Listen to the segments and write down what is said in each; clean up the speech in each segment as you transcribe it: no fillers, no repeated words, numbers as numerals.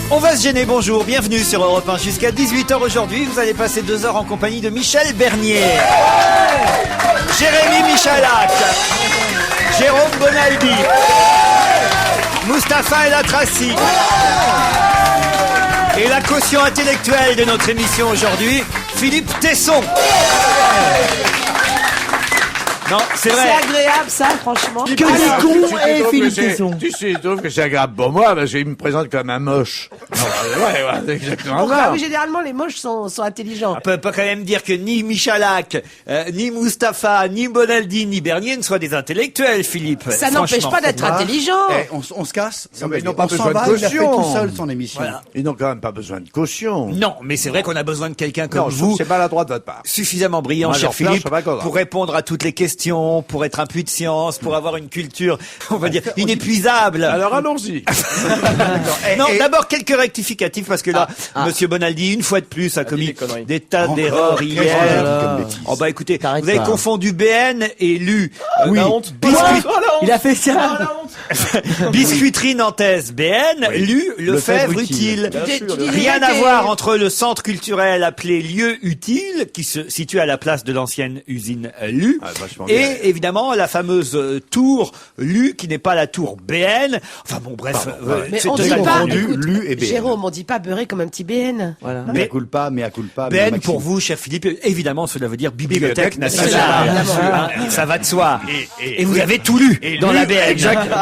On va se gêner, bonjour, bienvenue sur Europe 1 jusqu'à 18h aujourd'hui. Vous allez passer 2 heures en compagnie de Michel Bernier, Jérémy Michalak, Jérôme Bonaldi, Mustapha El Atrassi et la caution intellectuelle de notre émission aujourd'hui, Philippe Tesson. Non, c'est vrai. C'est agréable, ça, franchement. Que des cons et Philippe Tesson. Tu sais, je trouve que c'est agréable pour moi, parce qu'il me présente comme un moche. Ouais, c'est exactement Pourquoi ça. oui, généralement, les moches sont intelligents. On peut pas quand même dire que ni Michalak, ni Mustapha, ni Bonaldi, ni Bernier ne soient des intellectuels, Philippe. Ça n'empêche pas d'être intelligent. On se casse. Non, mais ils n'ont pas On s'en besoin de va, il a fait caution. tout seul son émission. Voilà. Ils n'ont quand même pas besoin de caution. Non, mais c'est vrai qu'on a besoin de quelqu'un comme Non, je trouve vous, que c'est maladroit de votre part. suffisamment brillant, Moi, cher leur place, Philippe, je suis pas d'accord. pour répondre à toutes les questions, pour être un puits de science, pour avoir une culture, on va dire, inépuisable. Alors allons-y. Non, d'abord quelques rectificatifs, parce que là, Monsieur Bonaldi, une fois de plus, a commis des tas d'erreurs hier. Oh bah écoutez, T'arrêtes vous avez pas. confondu BN et LU. Oui. La honte. Biscuit- Il a fait ça. Biscuiterie nantaise BN, LU, Lefebvre utile. Rien à voir entre le centre culturel appelé Lieu Utile, qui se situe à la place de l'ancienne usine LU, et évidemment la fameuse tour LU, qui n'est pas la tour BN. Enfin bon, bref, Mais c'est on dit totalement pas, confondu. écoute, Lu et BN. Jérôme, on dit pas beurrer comme un petit BN. Voilà. Mais à culpa, mais à culpa. BN pour vous, cher Philippe, évidemment, cela veut dire Bibliothèque Bibliothèque nationale. nationale. Hein, ça va de soi. Et vous avez tout lu dans la BN. Exactement.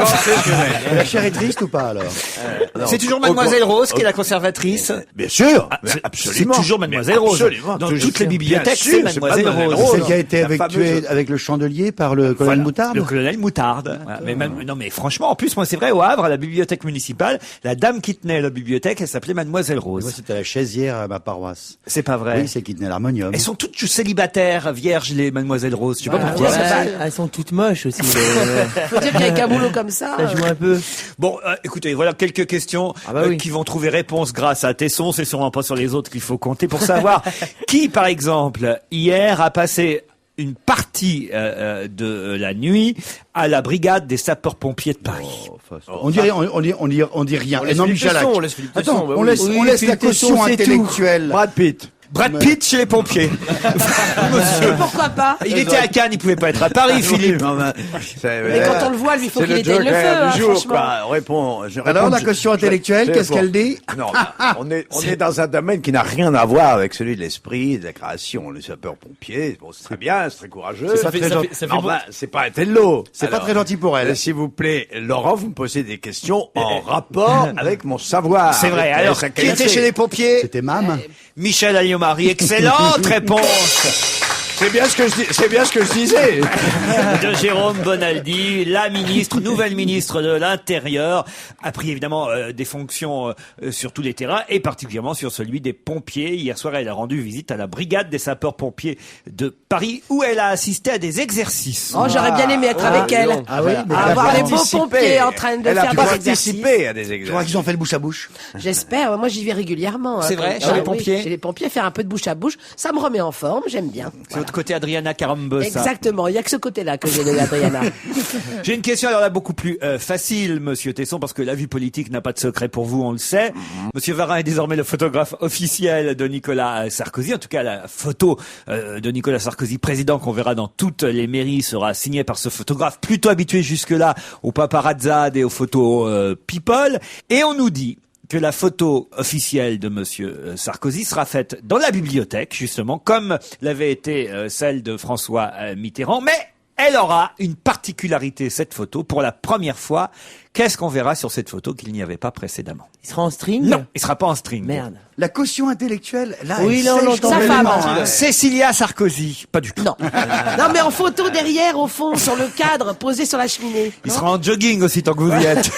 La chair est triste ou pas alors? C'est toujours Mademoiselle Rose qui est la conservatrice. Bien sûr. C'est Absolument. c'est toujours Mademoiselle Rose. Absolument. Dans Toujours. toutes les bibliothèques, Bien sûr, c'est Mademoiselle Mademoiselle Rose. Celle qui a été La tuée fameuse- avec le chandelier par le colonel Voilà, Moutarde? le colonel Moutarde. Voilà. Mais même, non, mais franchement, en plus, moi, c'est vrai, au Havre, à la bibliothèque municipale, la dame qui tenait la bibliothèque, elle s'appelait Mademoiselle Moi, Rose. c'était la chaisière à ma paroisse. C'est pas vrai. Oui, c'est qui tenait l'harmonium. Elles sont toutes célibataires, vierges, les Mademoiselle Rose. Je sais pas pourquoi. Elles sont toutes moches aussi. Faut dire qu'avec un boulot comme ça. Ça joue un peu. Bon, écoutez, voilà quelques questions Oui. qui vont trouver réponse grâce à Tesson. C'est sûrement pas sur les autres qu'il faut compter pour savoir qui, par exemple, hier a passé une partie de la nuit à la brigade des sapeurs-pompiers de Paris. On dit rien. On laisse Non, Philippe Michalak. Tesson, on laisse Philippe Tesson, Attends, bah on oui. laisse, Oui, on laisse la Philippe Tesson, caution c'est tout. intellectuelle. Brad Pitt. Brad Pitt chez les pompiers. Monsieur. Pourquoi pas? Il était à Cannes, il pouvait pas être à Paris, Philippe. Mais quand on le voit, lui, il faut C'est qu'il le éteigne le feu, joker hein, du jour, franchement. quoi. Je Alors, réponds- la caution intellectuelle, je- qu'est-ce bon. qu'elle dit? Non, on est dans un domaine qui n'a rien à voir avec celui de l'esprit, de la création. Le sapeur-pompier, bon, c'est très bien, c'est très courageux. Ça fait Enfin, c'est pas un tello. C'est pas Alors, très gentil pour elle. S'il vous plaît, Laurent, vous me posez des questions en rapport avec mon savoir. C'est vrai. Avec Alors, sa qui était qualité. chez les pompiers? C'était Mam. Michel Alliot-Marie. Excellente réponse C'est bien ce que je disais. de Jérôme Bonaldi, la ministre, nouvelle ministre de l'Intérieur, a pris évidemment des fonctions sur tous les terrains et particulièrement sur celui des pompiers. Hier soir, elle a rendu visite à la brigade des sapeurs-pompiers de Paris où elle a assisté à des exercices. Oh, j'aurais bien aimé être avec elle. Ah oui, mais Avoir les beaux participé. pompiers en train de Elle a faire des exercices. participé à des Je crois exercices. qu'ils ont fait le bouche à bouche. J'espère. Moi, j'y vais régulièrement. C'est vrai, chez les pompiers Chez les pompiers, faire un peu de bouche à bouche, ça me remet en forme. J'aime bien. C'est l'autre côté Adriana Carambeu, ça. Exactement. Il y a que ce côté-là que j'ai de Adriana. J'ai une question alors là beaucoup plus facile, Monsieur Tesson, parce que la vie politique n'a pas de secret pour vous, on le sait. Monsieur Varin est désormais le photographe officiel de Nicolas Sarkozy. En tout cas, la photo de Nicolas Sarkozy, président, qu'on verra dans toutes les mairies, sera signée par ce photographe plutôt habitué jusque-là aux paparazzades et aux photos people. Et on nous dit que la photo officielle de Monsieur Sarkozy sera faite dans la bibliothèque, justement, comme l'avait été celle de François Mitterrand, mais elle aura une particularité, cette photo, pour la première fois. Qu'est-ce qu'on verra sur cette photo qu'il n'y avait pas précédemment? Il sera en string? Non, il sera pas en string. Merde. La caution intellectuelle, là, Oui, elle là, on sèche l'entend. Sa complètement, femme. hein. Cécilia Sarkozy, pas du tout. Non. Non, mais en photo derrière, au fond, sur le cadre, posé sur la cheminée. Il sera en jogging aussi tant que vous y êtes.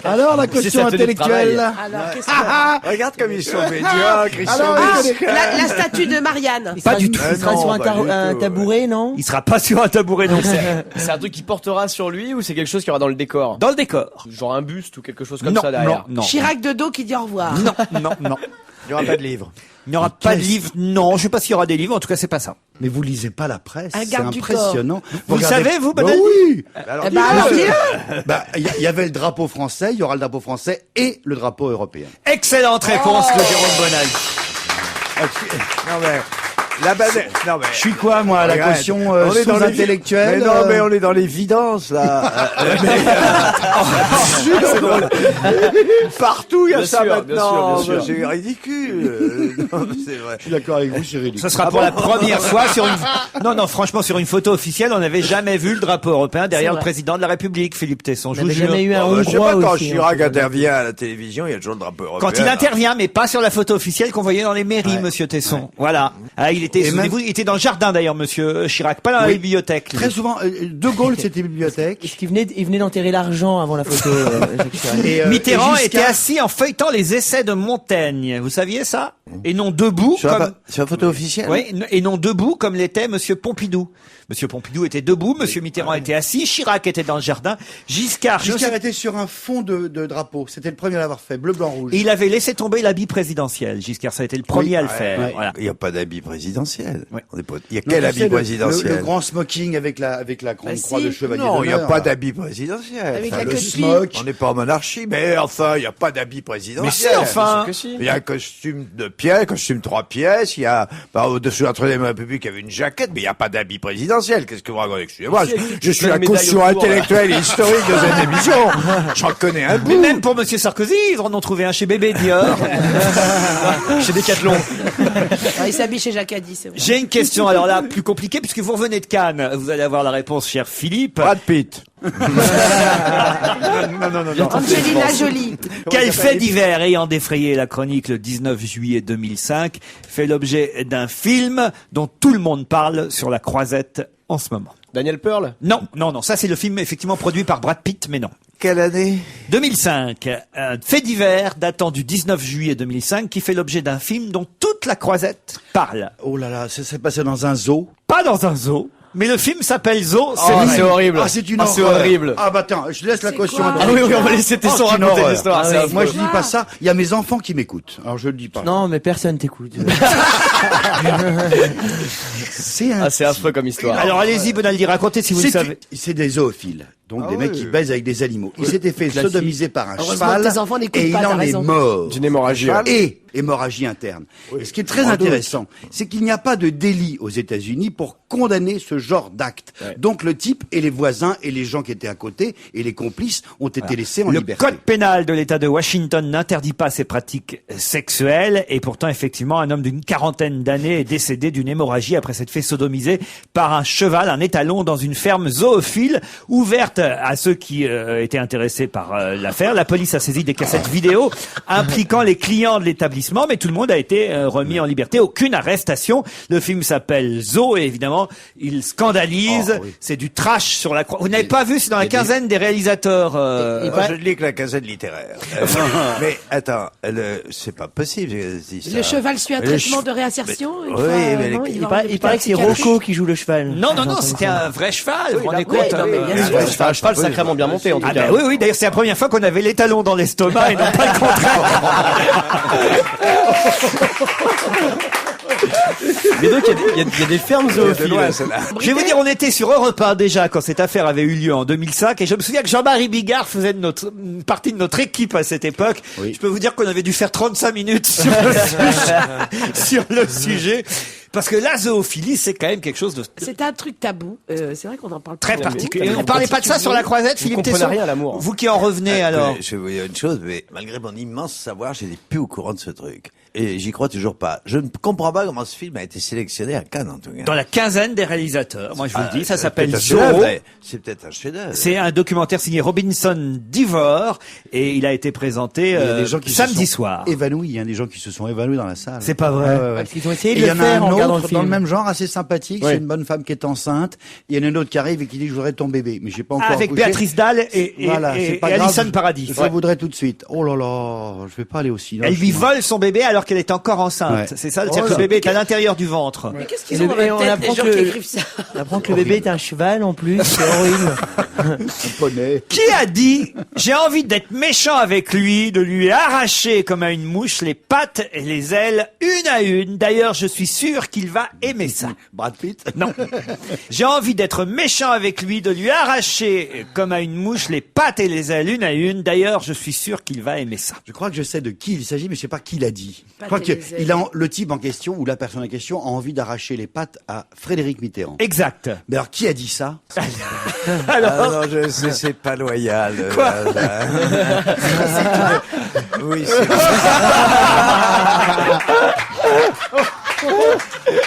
Alors, la C'est caution sa tenue de travail. intellectuelle. Alors, qu'est-ce que... Regarde comme ils sont médiocres, ils sont Alors, médiocres. la statue de Marianne. Il sera, du tout. Il sera Non, sur un, pas du un tout, tabouret, non? Il sera pas sur un tabouret non plus. C'est un truc qui portera sur lui ou c'est quelque chose qu'il y aura dans le décor? Dans le décor. Genre un buste ou quelque chose comme Non, ça derrière? non, non. Chirac de dos qui dit au revoir. Non, non, non. Il n'y aura pas de livre. Il n'y aura pas de livre. Non, je sais pas s'il y aura des livres. En tout cas, c'est pas ça. Mais vous lisez pas la presse. Un C'est garde du corps. impressionnant. Vous le regardez- savez, vous, Bah Bonaldi oui. Alors, Eh ben, alors, dis-le. Il y avait le drapeau français, il y aura le drapeau français et le drapeau européen. Excellente réponse de Jérôme Bonaldi. non mais la banane. Non mais. Je suis quoi, moi, la Regarde, caution on est dans les- sous-intellectuelle Mais non, mais on est dans l'évidence là. C'est drôle. Partout il y a Bien ça sûr, maintenant. bien sûr. C'est ridicule. Non, mais c'est vrai. Je suis d'accord avec vous, c'est ridicule. Ce sera pour la première fois sur une... Non, franchement, sur une photo officielle, on n'avait jamais vu le drapeau européen derrière C'est le vrai. président de la République, Philippe Tesson. Je On vous n'avait jure. jamais eu un Je sais pas Hongrois quand aussi. Chirac hein. intervient à la télévision, il y a toujours le drapeau européen. Quand il intervient, mais pas sur la photo officielle qu'on voyait dans les mairies, monsieur Tesson. Voilà. Ah, il était, Et même- souvenez-vous, il était dans le jardin d'ailleurs, monsieur Chirac, pas dans la Oui. bibliothèque. lui. Très souvent, De Gaulle, c'était bibliothèque. Est-ce qu'il venait d'enterrer l'argent avant la photo Jacques Chirac. Et, Mitterrand et était Giscard- assis en feuilletant les essais de Montaigne. Vous saviez ça? Et non debout Sur comme... la, sur la photo officielle. Oui, et non debout comme l'était Monsieur Pompidou. Monsieur Pompidou était debout, Monsieur Mitterrand était assis, Chirac était dans le jardin, Giscard, Giscard était sur un fond de drapeau. C'était le premier à l'avoir fait. Bleu, blanc, rouge. il avait laissé tomber l'habit présidentiel. Giscard, ça a été le premier à le faire. ouais. Voilà. Il n'y a pas d'habit présidentiel. Ouais. On est pas... Il y a Non, quel tu habit sais, présidentiel? le grand smoking avec la grande Bah, croix si. de chevalier Non, il n'y a d'honneur. pas d'habit présidentiel. Avec Enfin, la le queue de smock. pied. On n'est pas en monarchie, mais enfin, il n'y a pas d'habit présidentiel. Mais si, enfin. Que si. Il y a un costume de pièces, costume 3 pièces, il y a, au-dessus de la Troisième République, il y avait une jaquette, mais il n'y a pas d'habit présidentiel. Qu'est-ce que vous racontez? Excusez-moi, je suis plein la de médailles caution autour, intellectuelle et historique de cette émission. J'en connais un Mais bout. même pour Monsieur Sarkozy, ils en ont trouvé un chez Bébé Dior. Chez Decathlon. Ah, il s'habille chez Jacadi, c'est vrai. J'ai une question, alors là, plus compliquée, puisque vous revenez de Cannes. Vous allez avoir la réponse, cher Philippe. Brad Pitt. Angelina Jolie. Quel fait divers ayant défrayé la chronique le 19 juillet 2005 fait l'objet d'un film dont tout le monde parle sur la croisette en ce moment? Daniel Pearl. Non, ça c'est le film effectivement produit par Brad Pitt, mais non. Quelle année? 2005, un fait divers datant du 19 juillet 2005 qui fait l'objet d'un film dont toute la croisette parle. Oh là là, ça s'est passé dans un zoo. Pas dans un zoo, mais le film s'appelle Zoo. Oh, c'est horrible. Ah, c'est une c'est horreur. horrible. Ah bah attends, je laisse la caution. quoi Ah oui, on va laisser Tesson c'est une raconter horreur. l'histoire. c'est Moi, affreux. je dis pas ça. Il y a mes enfants qui m'écoutent. Alors, je le dis pas. Non, mais personne t'écoute. C'est un... Ah, c'est affreux comme histoire. Alors allez-y, Bonaldi, racontez si vous le savez. C'est des zoophiles. Donc des mecs qui baisent avec des animaux. Il s'était fait Classique. sodomiser par un Heureusement cheval que tes enfants n'écoutent et il pas, t'as en est raison. mort. D'une hémorragie. Et hémorragie interne. Et ce qui est très intéressant, c'est qu'il n'y a pas de délit aux États-Unis pour condamner ce genre d'acte. Donc le type et les voisins et les gens qui étaient à côté et les complices ont été laissés en Le liberté. code pénal de l'État de Washington n'interdit pas ces pratiques sexuelles et pourtant effectivement un homme d'une quarantaine d'années est décédé d'une hémorragie après s'être fait sodomiser par un cheval, un étalon dans une ferme zoophile ouverte à ceux qui étaient intéressés par l'affaire. La police a saisi des cassettes vidéo impliquant les clients de l'établissement, mais tout le monde a été remis en liberté. Aucune arrestation. Le film s'appelle Zoo et évidemment il scandalise. Oh, oui. C'est du trash sur la croix. Vous n'avez pas vu, c'est dans la quinzaine des réalisateurs. Moi, je ne lis que la casette littéraire. Mais attends, c'est pas possible. cette histoire. Le cheval suit un Le traitement che- de réinsertion. une Oui, fois, mais non, les- va avoir Il paraît que c'est l'hôpital Rocco qui joue le cheval. Non, c'était un vrai cheval. Vous vous rendez oui, compte non, mais bien sûr. C'est un cheval sacrément bien monté en tout Ah cas. ben oui, d'ailleurs c'est la première fois qu'on avait l'étalon dans l'estomac et non pas le contraire. Mais donc il y a des fermes De zoophiles. loin, celle-là. Je vais vous dire, on était sur Europe 1 déjà quand cette affaire avait eu lieu en 2005 et je me souviens que Jean-Marie Bigard faisait une partie de notre équipe à cette époque. Oui. Je peux vous dire qu'on avait dû faire 35 minutes sur le sujet, sur le sujet. Parce que la zoophilie, c'est quand même quelque chose de C'est un truc tabou. C'est vrai qu'on en parle très pas particulier. beaucoup. Et on parlait pas de ça sur la croisette, Vous Philippe comprenez Tesson. rien à l'amour. Vous qui en revenez alors. Je vais vous dire une chose, mais malgré mon immense savoir, je n'étais plus au courant de ce truc. Et j'y crois toujours pas. Je ne comprends pas comment ce film a été sélectionné à Cannes, en tout cas. Dans la quinzaine des réalisateurs. Moi, je vous le dis, ça s'appelle peut-être un Zoo. chef-d'œuvre, mais c'est peut-être un chef-d'œuvre. C'est un documentaire signé Robinson Divor et il a été présenté Il y a des gens qui samedi se sont soir. évanouis, hein, des gens qui se sont évanouis dans la salle. C'est pas vrai. Ouais, ouais, ouais. Parce qu'ils ont essayé Et de il y le en a faire un en regardant le autre dans le film. même genre, assez sympathique. Ouais. C'est une bonne femme qui est enceinte. Il y en a une autre qui arrive et qui dit je voudrais ton bébé, mais j'ai pas encore Avec accouché. Béatrice Dalle et Voilà, c'est pas et grave. Alison Paradis. Je le voudrais tout de suite. Oh là là, je vais pas aller aussi. Elle lui vole son bébé alors qu'elle est encore enceinte. Ouais. C'est ça, c'est-à-dire que le bébé est à l'intérieur du ventre. Mais qu'est-ce Et qu'ils ont dans la on tête, les apprend gens que qui écrivent ça? On apprend que le bébé est un cheval en plus, c'est horrible. Poney. Qui a dit « J'ai envie d'être méchant avec lui, de lui arracher comme à une mouche les pattes et les ailes une à une. D'ailleurs, je suis sûr qu'il va aimer ça. » Brad Pitt. Non. J'ai envie d'être méchant avec lui, de lui arracher comme à une mouche les pattes et les ailes une à une. D'ailleurs, je suis sûr qu'il va aimer ça. Je crois que je sais de qui il s'agit, mais je sais pas qui l'a dit. Je Pattes crois et que les ailes. il a le type en question ou la personne en question a envie d'arracher les pattes à Frédéric Mitterrand. Exact. Mais alors qui a dit ça? Ah non, je sais, c'est pas loyal. Quoi Oui, c'est...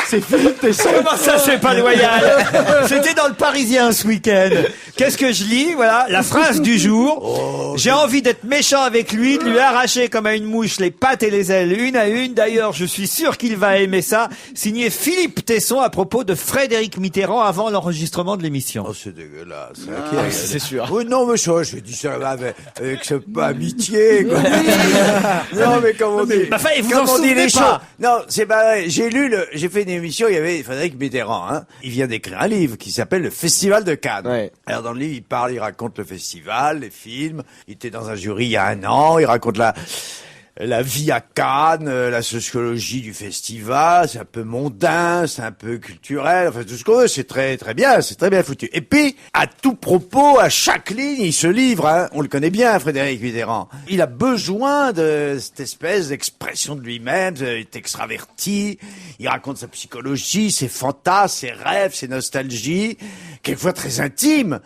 C'est Philippe Tesson. Comment ça, c'est pas loyal? C'était dans le Parisien ce week-end. Qu'est-ce que je lis? Voilà, la phrase du jour. J'ai envie d'être méchant avec lui, de lui arracher comme à une mouche les pattes et les ailes une à une. D'ailleurs, je suis sûr qu'il va aimer ça. Signé Philippe Tesson à propos de Frédéric Mitterrand avant l'enregistrement de l'émission. Oh, c'est dégueulasse. C'est sûr. Oui, non, mais je dis ça avec ce pas amitié, quoi. Non, mais comme on dit, enfin, vous comme en on dit souvenez les pas. choses. Non, c'est pas vrai. J'ai fait une émission, il y avait Frédéric Mitterrand, hein. Il vient d'écrire un livre qui s'appelle Le Festival de Cannes. Ouais. Alors, dans le livre, il raconte le festival, les films. Il était dans un jury il y a 1 an. Il raconte la vie à Cannes, la sociologie du festival, c'est un peu mondain, c'est un peu culturel, enfin tout ce qu'on veut, c'est très très bien, c'est très bien foutu. Et puis, à tout propos, à chaque ligne, il se livre, hein. On le connaît bien, Frédéric Mitterrand. Il a besoin de cette espèce d'expression de lui-même, il est extraverti, il raconte sa psychologie, ses fantasmes, ses rêves, ses nostalgies, quelquefois très intimes.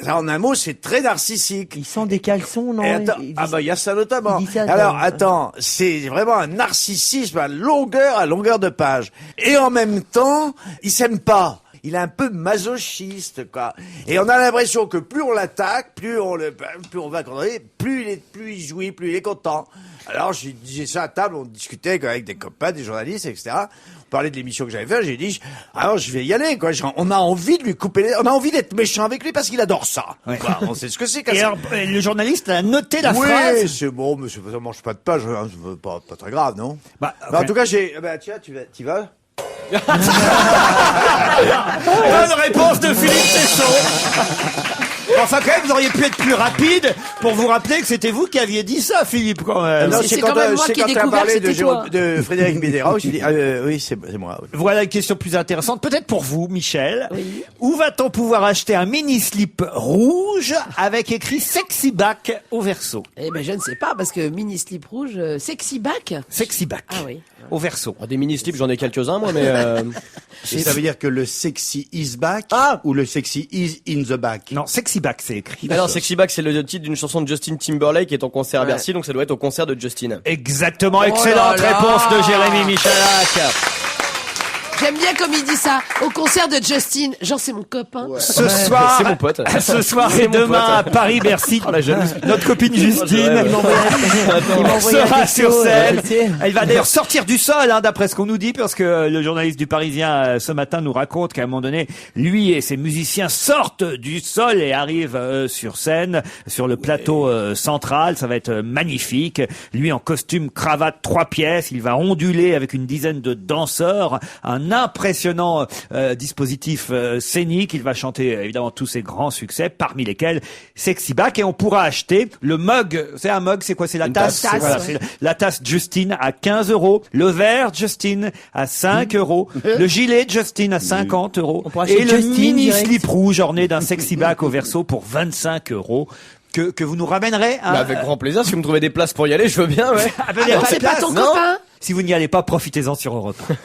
En un mot, c'est très narcissique. Il sent des caleçons, non? Et attends, Il dit il y a ça notamment. il dit ça, Alors, ça. attends, c'est vraiment un narcissisme à longueur de page. Et en même temps, il s'aime pas. Il est un peu masochiste, quoi. Et on a l'impression que plus on l'attaque, plus on va condamner, plus il jouit, plus il est content. Alors, je disais ça à table, on discutait avec des copains, des journalistes, etc. On parlait de l'émission que j'avais faite, j'ai dit, alors je vais y aller, quoi. On a envie de lui couper on a envie d'être méchant avec lui parce qu'il adore ça. Ouais. Quoi. On sait ce que c'est. Et alors, le journaliste a noté la Oui, phrase. c'est bon, mais ça mange pas de page, hein, c'est pas très grave, non? Bah, Mais en tout cas, tiens, tu vas? Bonne réponse de Philippe Tesson. Enfin, quand même, vous auriez pu être plus rapide pour vous rappeler que c'était vous qui aviez dit ça, Philippe, quand même. Non, c'est quand même moi qui ai découvert que c'était toi. de Frédéric Mitterrand, j'ai dit, oui, c'est moi. Oui. Voilà une question plus intéressante, peut-être pour vous, Michel. Oui. Où va-t-on pouvoir acheter un mini-slip rouge avec écrit Sexy Back au verso? Eh ben, je ne sais pas, parce que mini-slip rouge, sexy back. Sexy Back. Ah oui. Au verso. Des mini-slips, j'en ai quelques-uns, moi, mais... Et ça veut dire que le sexy is back ou le sexy is in the back? Non, Sexy Back, c'est écrit. Alors, Sexy Back, c'est le titre d'une chanson de Justin Timberlake qui est en concert à Bercy, donc ça doit être au concert de Justin. Exactement, Oh excellente là là. réponse de Jérémy Michalak. J'aime bien comme il dit ça. Au concert de Justin. Genre, c'est mon copain. Ce soir, C'est mon pote. ce soir C'est et mon demain pote. à Paris-Bercy, Oh, la jalousie. notre copine Justine Il m'a envoyé un sera texto, sur scène. tu sais. Elle va d'ailleurs sortir du sol, hein, d'après ce qu'on nous dit, parce que le journaliste du Parisien ce matin nous raconte qu'à un moment donné, lui et ses musiciens sortent du sol et arrivent sur scène, sur le plateau central. Ça va être magnifique. Lui en costume, cravate, 3 pièces. Il va onduler avec une dizaine de danseurs. Un impressionnant dispositif scénique. Il va chanter évidemment tous ses grands succès, parmi lesquels Sexy Back. Et on pourra acheter le mug. C'est un mug, c'est quoi? C'est la tasse. tasse, Voilà, ouais. c'est la tasse Justine à 15 €, le verre Justine à 5 €, le gilet Justine à 50 €, On pourra acheter et le Justine mini direct. slip rouge orné d'un Sexy Back au verso pour 25 € que vous nous ramènerez. Hein. Bah, avec grand plaisir, si vous me trouvez des places pour y aller, je veux bien, ouais. Ah, ben, il y a Non, pas de c'est pas place. ton Non. copain. Si vous n'y allez pas, profitez-en sur Europe 1.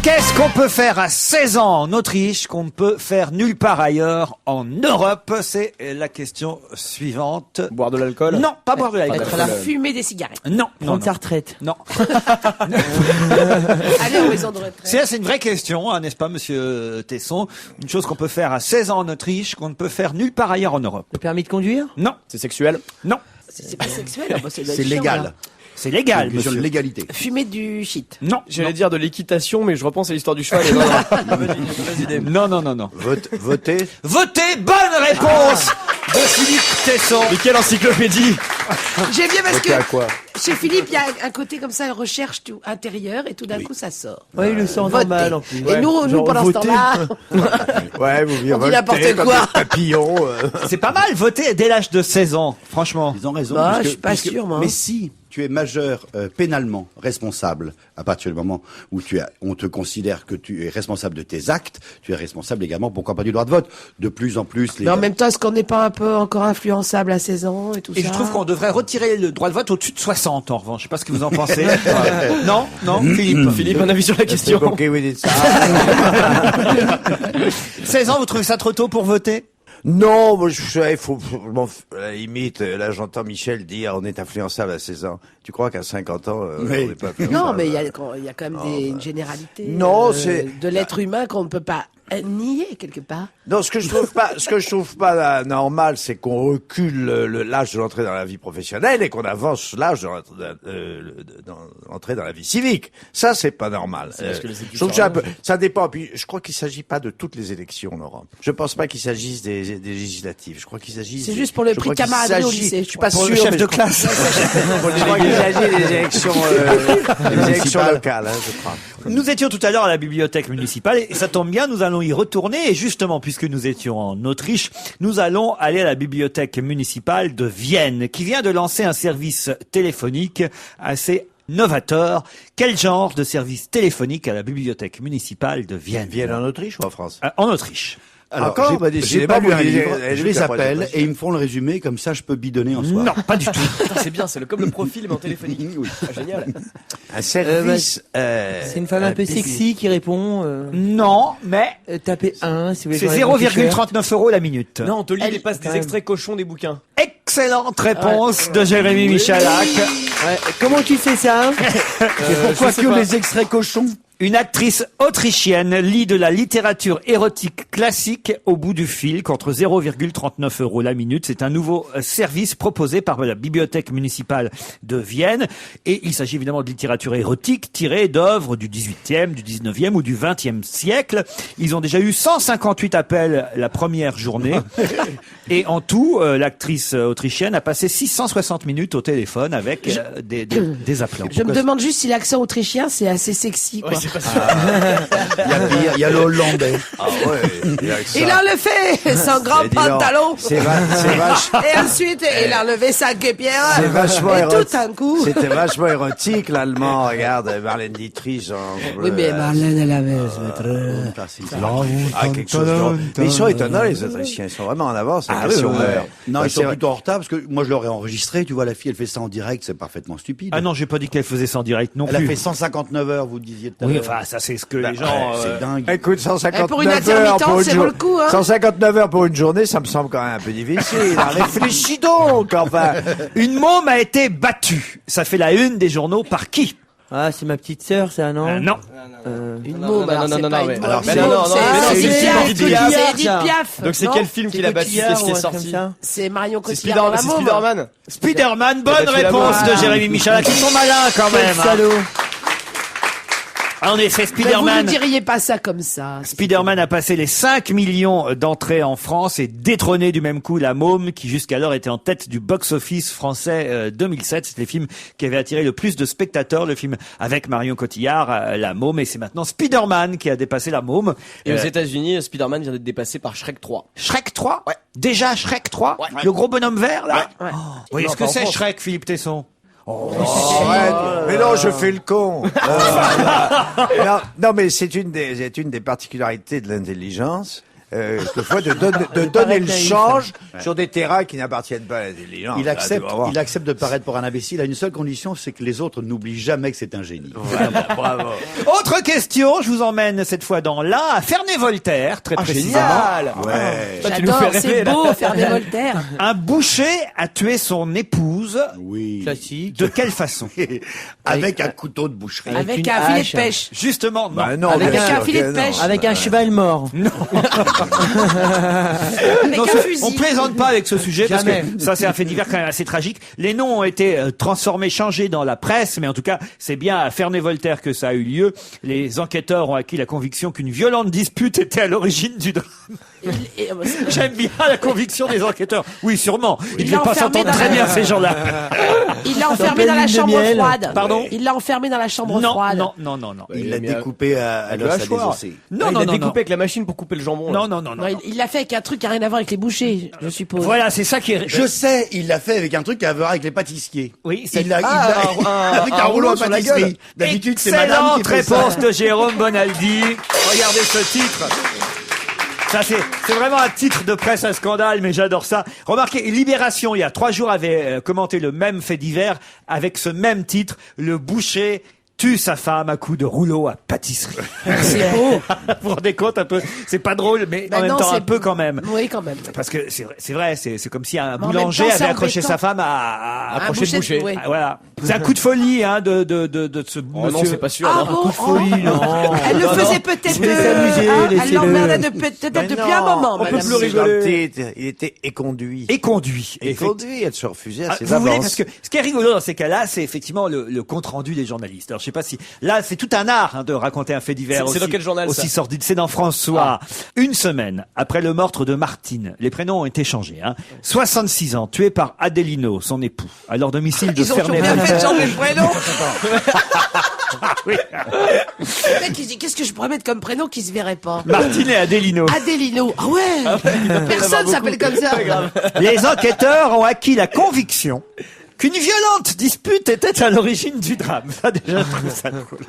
Qu'est-ce qu'on peut faire à 16 ans en Autriche qu'on ne peut faire nulle part ailleurs en Europe? C'est la question suivante. Boire de l'alcool? Non, pas boire de l'alcool. Être là. Fumer des cigarettes. Non, non, Prendre non. sa retraite. Non. Aller en maison de retraite. C'est une vraie question, hein, n'est-ce pas, monsieur Tesson? Une chose qu'on peut faire à 16 ans en Autriche qu'on ne peut faire nulle part ailleurs en Europe. Le permis de conduire? Non, C'est sexuel? non. C'est pas sexuel. Ah bah, ça doit C'est être chiant, légal. là. C'est légal, Une question de monsieur. légalité. Fumer du shit. Non. J'allais dire de l'équitation, mais je repense à l'histoire du cheval. Et non, non. Vas-y, Dave. Non. Voter. Votez, bonne réponse de Philippe Tesson. Mais quelle encyclopédie! J'aime bien parce Voter à que quoi? chez Philippe, il y a un côté comme ça, recherche tout intérieur et tout d'un coup ça sort. Ouais, il le sent Voter. normal en plus. Et nous Genre pendant voter. ce temps-là, Ouais, vous On dit n'importe quoi. Papillon. C'est pas mal, voter dès l'âge de 16 ans, franchement. Ils ont raison. Bah, je suis pas sûr, moi. Mais si tu es majeur pénalement responsable, à partir du moment où on te considère que tu es responsable de tes actes, tu es responsable également, pourquoi pas, du droit de vote. De plus en plus, les mais en même temps, est-ce qu'on n'est pas un peu encore influençable à 16 ans et tout Et ça? je trouve qu'on devrait retirer le droit de vote au-dessus de 60, en revanche. Je sais pas ce que vous en pensez. Non, Philippe. Philippe, un avis sur la question. Ok, oui, dites ça. 16 ans, vous trouvez ça trop tôt pour voter? Non, moi, à la limite, là, j'entends Michel dire, on est influençable à 16 ans. Tu crois qu'à 50 ans, on Oui. n'est pas influençable? Non, mais il y a quand même une généralité Non, c'est- de l'être humain qu'on ne peut pas nier quelque part. Non, ce que je trouve pas normal, c'est qu'on recule l'âge de l'entrée dans la vie professionnelle et qu'on avance l'âge de l'entrée dans la vie civique. Ça, c'est pas normal. parce que les études Je trouve que sont c'est un peu, ça dépend. Puis, je crois qu'il s'agit pas de toutes les élections, Laurent. Je pense pas qu'il s'agisse des législatives. Je crois qu'il s'agit. C'est juste pour le je prix crois qu'il camaraderie au s'agit- lycée, Je suis pas Pour sûr. le chef mais de je crois- classe. Je crois qu'il s'agit des élections, des élections locales, hein, je crois. Nous étions tout à l'heure à la bibliothèque municipale et ça tombe bien, nous allons y retourner et justement, puisque nous étions en Autriche, nous allons aller à la bibliothèque municipale de Vienne qui vient de lancer un service téléphonique assez novateur. Quel genre de service téléphonique à la bibliothèque municipale de Vienne? Viennent en Autriche ou en France? En Autriche. Alors, Encore j'ai Bah, j'ai pas décidément, lu un vous lisez- livre, vous avez je lu les la troisième appelle version. et ils me font le résumé, comme ça je peux bidonner en soir. Non, pas du tout. Putain, c'est bien, c'est comme le profil, mais en téléphonique. Oui. Ah, génial. Un service. C'est une femme un peu sexy qui répond. Non, mais Tapez 1 si vous voulez. c'est faire un petit shirt. 0,39 € la minute. Non, on te lit Elle- des passes des quand extraits cochons des bouquins. Excellente réponse de Jérémy Michalak. Ouais. Comment tu fais ça Pourquoi je sais que pas. les extraits cochons? Une actrice autrichienne lit de la littérature érotique classique au bout du fil contre 0,39 € la minute. C'est un nouveau service proposé par la bibliothèque municipale de Vienne. Et il s'agit évidemment de littérature érotique tirée d'œuvres du 18e, du 19e ou du 20e siècle. Ils ont déjà eu 158 appels la première journée. Et en tout, l'actrice autrichienne a passé 660 minutes au téléphone avec des appelants. Je me demande juste si l'accent autrichien c'est assez sexy quoi. Ouais, c'est pas sûr. Il y a pire, il y a le hollandais. Ah ouais. Il a enlevé son grand Et dis donc, pantalon. c'est vache. Et ensuite, il a enlevé sa guépière. C'est vachement Et érotique. tout un coup. C'était vachement érotique, l'allemand. Regarde, Marlène Dietrich. Oui, mais Marlène, elle avait quelque chose de... Mais ils sont étonnants, les Autrichiens. Ils sont vraiment en avance. Ah, si oui, on oui, meurt. oui. Non, Bah, ils sont plutôt en retard parce que moi je l'aurais enregistré. Tu vois, la fille, elle fait ça en direct, c'est parfaitement stupide. Ah non, j'ai pas dit qu'elle faisait ça en direct non Elle a plus. fait 159 heures, vous disiez tout à Oui, l'heure. enfin, ça c'est ce que Bah, les gens... C'est dingue. Écoute, Et pour une 159 heures intermittente, pour une c'est vaut le coup, hein. 159 heures pour une journée, ça me semble quand même un peu difficile. Réfléchis donc, enfin. Une môme a été battue. Ça fait la une des journaux par qui? Ah, c'est ma petite sœur, ça, non Non. Une Non, môme, non, alors non, c'est non, pas non, une mais- môme. alors, C'est mais non, non, c'est- mais non, c'est c'est Edith Edith Piaf. Piaf. C'est Edith Piaf. Donc c'est non quel film qu'il a battu Cotillard qui ou est un truc sorti? comme ça. C'est Marion C'est Cotillard, la môme. Spider-Man. Spider-Man, bonne battu la réponse môme. de Jérémy Michalak. Ils sont malins quand Quel même. hein. salaud. En effet, Mais vous ne Spider-Man... diriez pas ça comme ça. Spider-Man a passé les 5 millions d'entrées en France et détrôné du même coup La Môme qui jusqu'alors était en tête du box-office français 2007. C'était le film qui avait attiré le plus de spectateurs, le film avec Marion Cotillard, La Môme, et c'est maintenant Spider-Man qui a dépassé La Môme. Et aux États-Unis, Spider-Man vient d'être dépassé par Shrek 3. Shrek 3 Ouais. Déjà Shrek 3 Ouais. Le gros bonhomme vert là Ouais. Oui, Non, est-ce pas que en c'est France. Shrek, Philippe Tesson? Arrête. Mais non, je fais le con. Non, mais c'est une des particularités de l'intelligence. Quelquefois de donner le change sur des terrains qui n'appartiennent pas à l'intelligence. Il accepte, Ah, tu vas voir. il accepte de paraître pour un imbécile à une seule condition, c'est que les autres n'oublient jamais que c'est un génie. Bravo. Autre question, je vous emmène cette fois dans l'Ain, à Ferney-Voltaire, très précisément. Génial. Ouais. Toi, tu nous fais J'adore, rêver, c'est là. beau, faire des Voltaire. Un boucher a tué son épouse. Oui. Classique. De quelle façon? Avec un couteau de boucherie. Avec une un filet hache. de pêche. Justement, non. Bah non, Avec bien un sûr filet que de non. pêche. Avec un cheval mort. Avec Non, un fusil. on plaisante pas avec ce sujet Jamais. parce que ça c'est un fait divers quand même assez tragique. Les noms ont été transformés, changés dans la presse, mais en tout cas c'est bien à Ferney-Voltaire que ça a eu lieu. Les enquêteurs ont acquis la conviction qu'une violente dispute était à l'origine du drame. J'aime bien la conviction des enquêteurs. Oui, sûrement. Ils ne devaient pas enfermé s'entendre dans très la- bien ces gens-là. Il l'a enfermé pleine dans la lune de chambre miel. froide. Pardon Il l'a enfermé dans la chambre Non, froide. non. Il l'a Il a- découpé à Avec l'os le à hachoir. désossé. Non, Il non, a non, découpé non. avec la machine pour couper le jambon. là. Non. Non, il l'a fait avec un truc qui a rien à voir avec les bouchers, je suppose. Voilà, c'est ça qui est. Je sais, il l'a fait avec un truc à voir avec les pâtissiers. Oui, c'est Il l'a, un avec un rouleau à sur la pâtisserie. gueule. D'habitude, c'est madame qui excellente fait ça. réponse de Jérôme Bonaldi. Regardez ce titre. Ça, c'est vraiment un titre de presse à scandale, mais j'adore ça. Remarquez, Libération, il y a 3 jours, avait commenté le même fait divers avec ce même titre. Le boucher tue sa femme à coups de rouleau à pâtisserie. C'est beau. Vous vous rendez compte un peu? C'est pas drôle, mais Ben en même non, temps un c'est- peu quand même. Oui, quand même. Parce que c'est vrai, c'est comme si un Mais en boulanger même temps, c'est avait accroché embêtant. sa femme à Accrocher le boucher. oui. voilà. C'est un coup de folie, hein, de ce Oh non, c'est pas sûr. Ah non. bon Folie, non. Elle le Non, faisait non. peut-être. Laissez s'amuser, Elle laissez-le. l'emmerdait peut-être depuis un moment, on peut madame. plus rigoler. Il était éconduit. et conduit. Éconduit, elle se refusait Ah, à ses vous voulez, avances. parce que ce qui est rigolo dans ces cas-là, c'est effectivement le compte rendu des journalistes. Alors je sais pas si là c'est tout un art hein, de raconter un fait divers. C'est aussi, dans quel journal, aussi ça sordide. C'est dans François. Une semaine après le meurtre de Martine, les prénoms ont été changés. 66 ans, tué par Adelino, son époux, à leur domicile de Ils ont toujours bien fait de Ferney-Voltaire. changer le prénom. Le mec, il dit, qu'est-ce que je pourrais mettre comme prénom qui se verrait pas? Martine et Adelino. Adelino. Ah ouais. Personne s'appelle comme ça. Les enquêteurs ont acquis la conviction qu'une violente dispute était à l'origine du drame. Ça, déjà, je trouve ça drôle.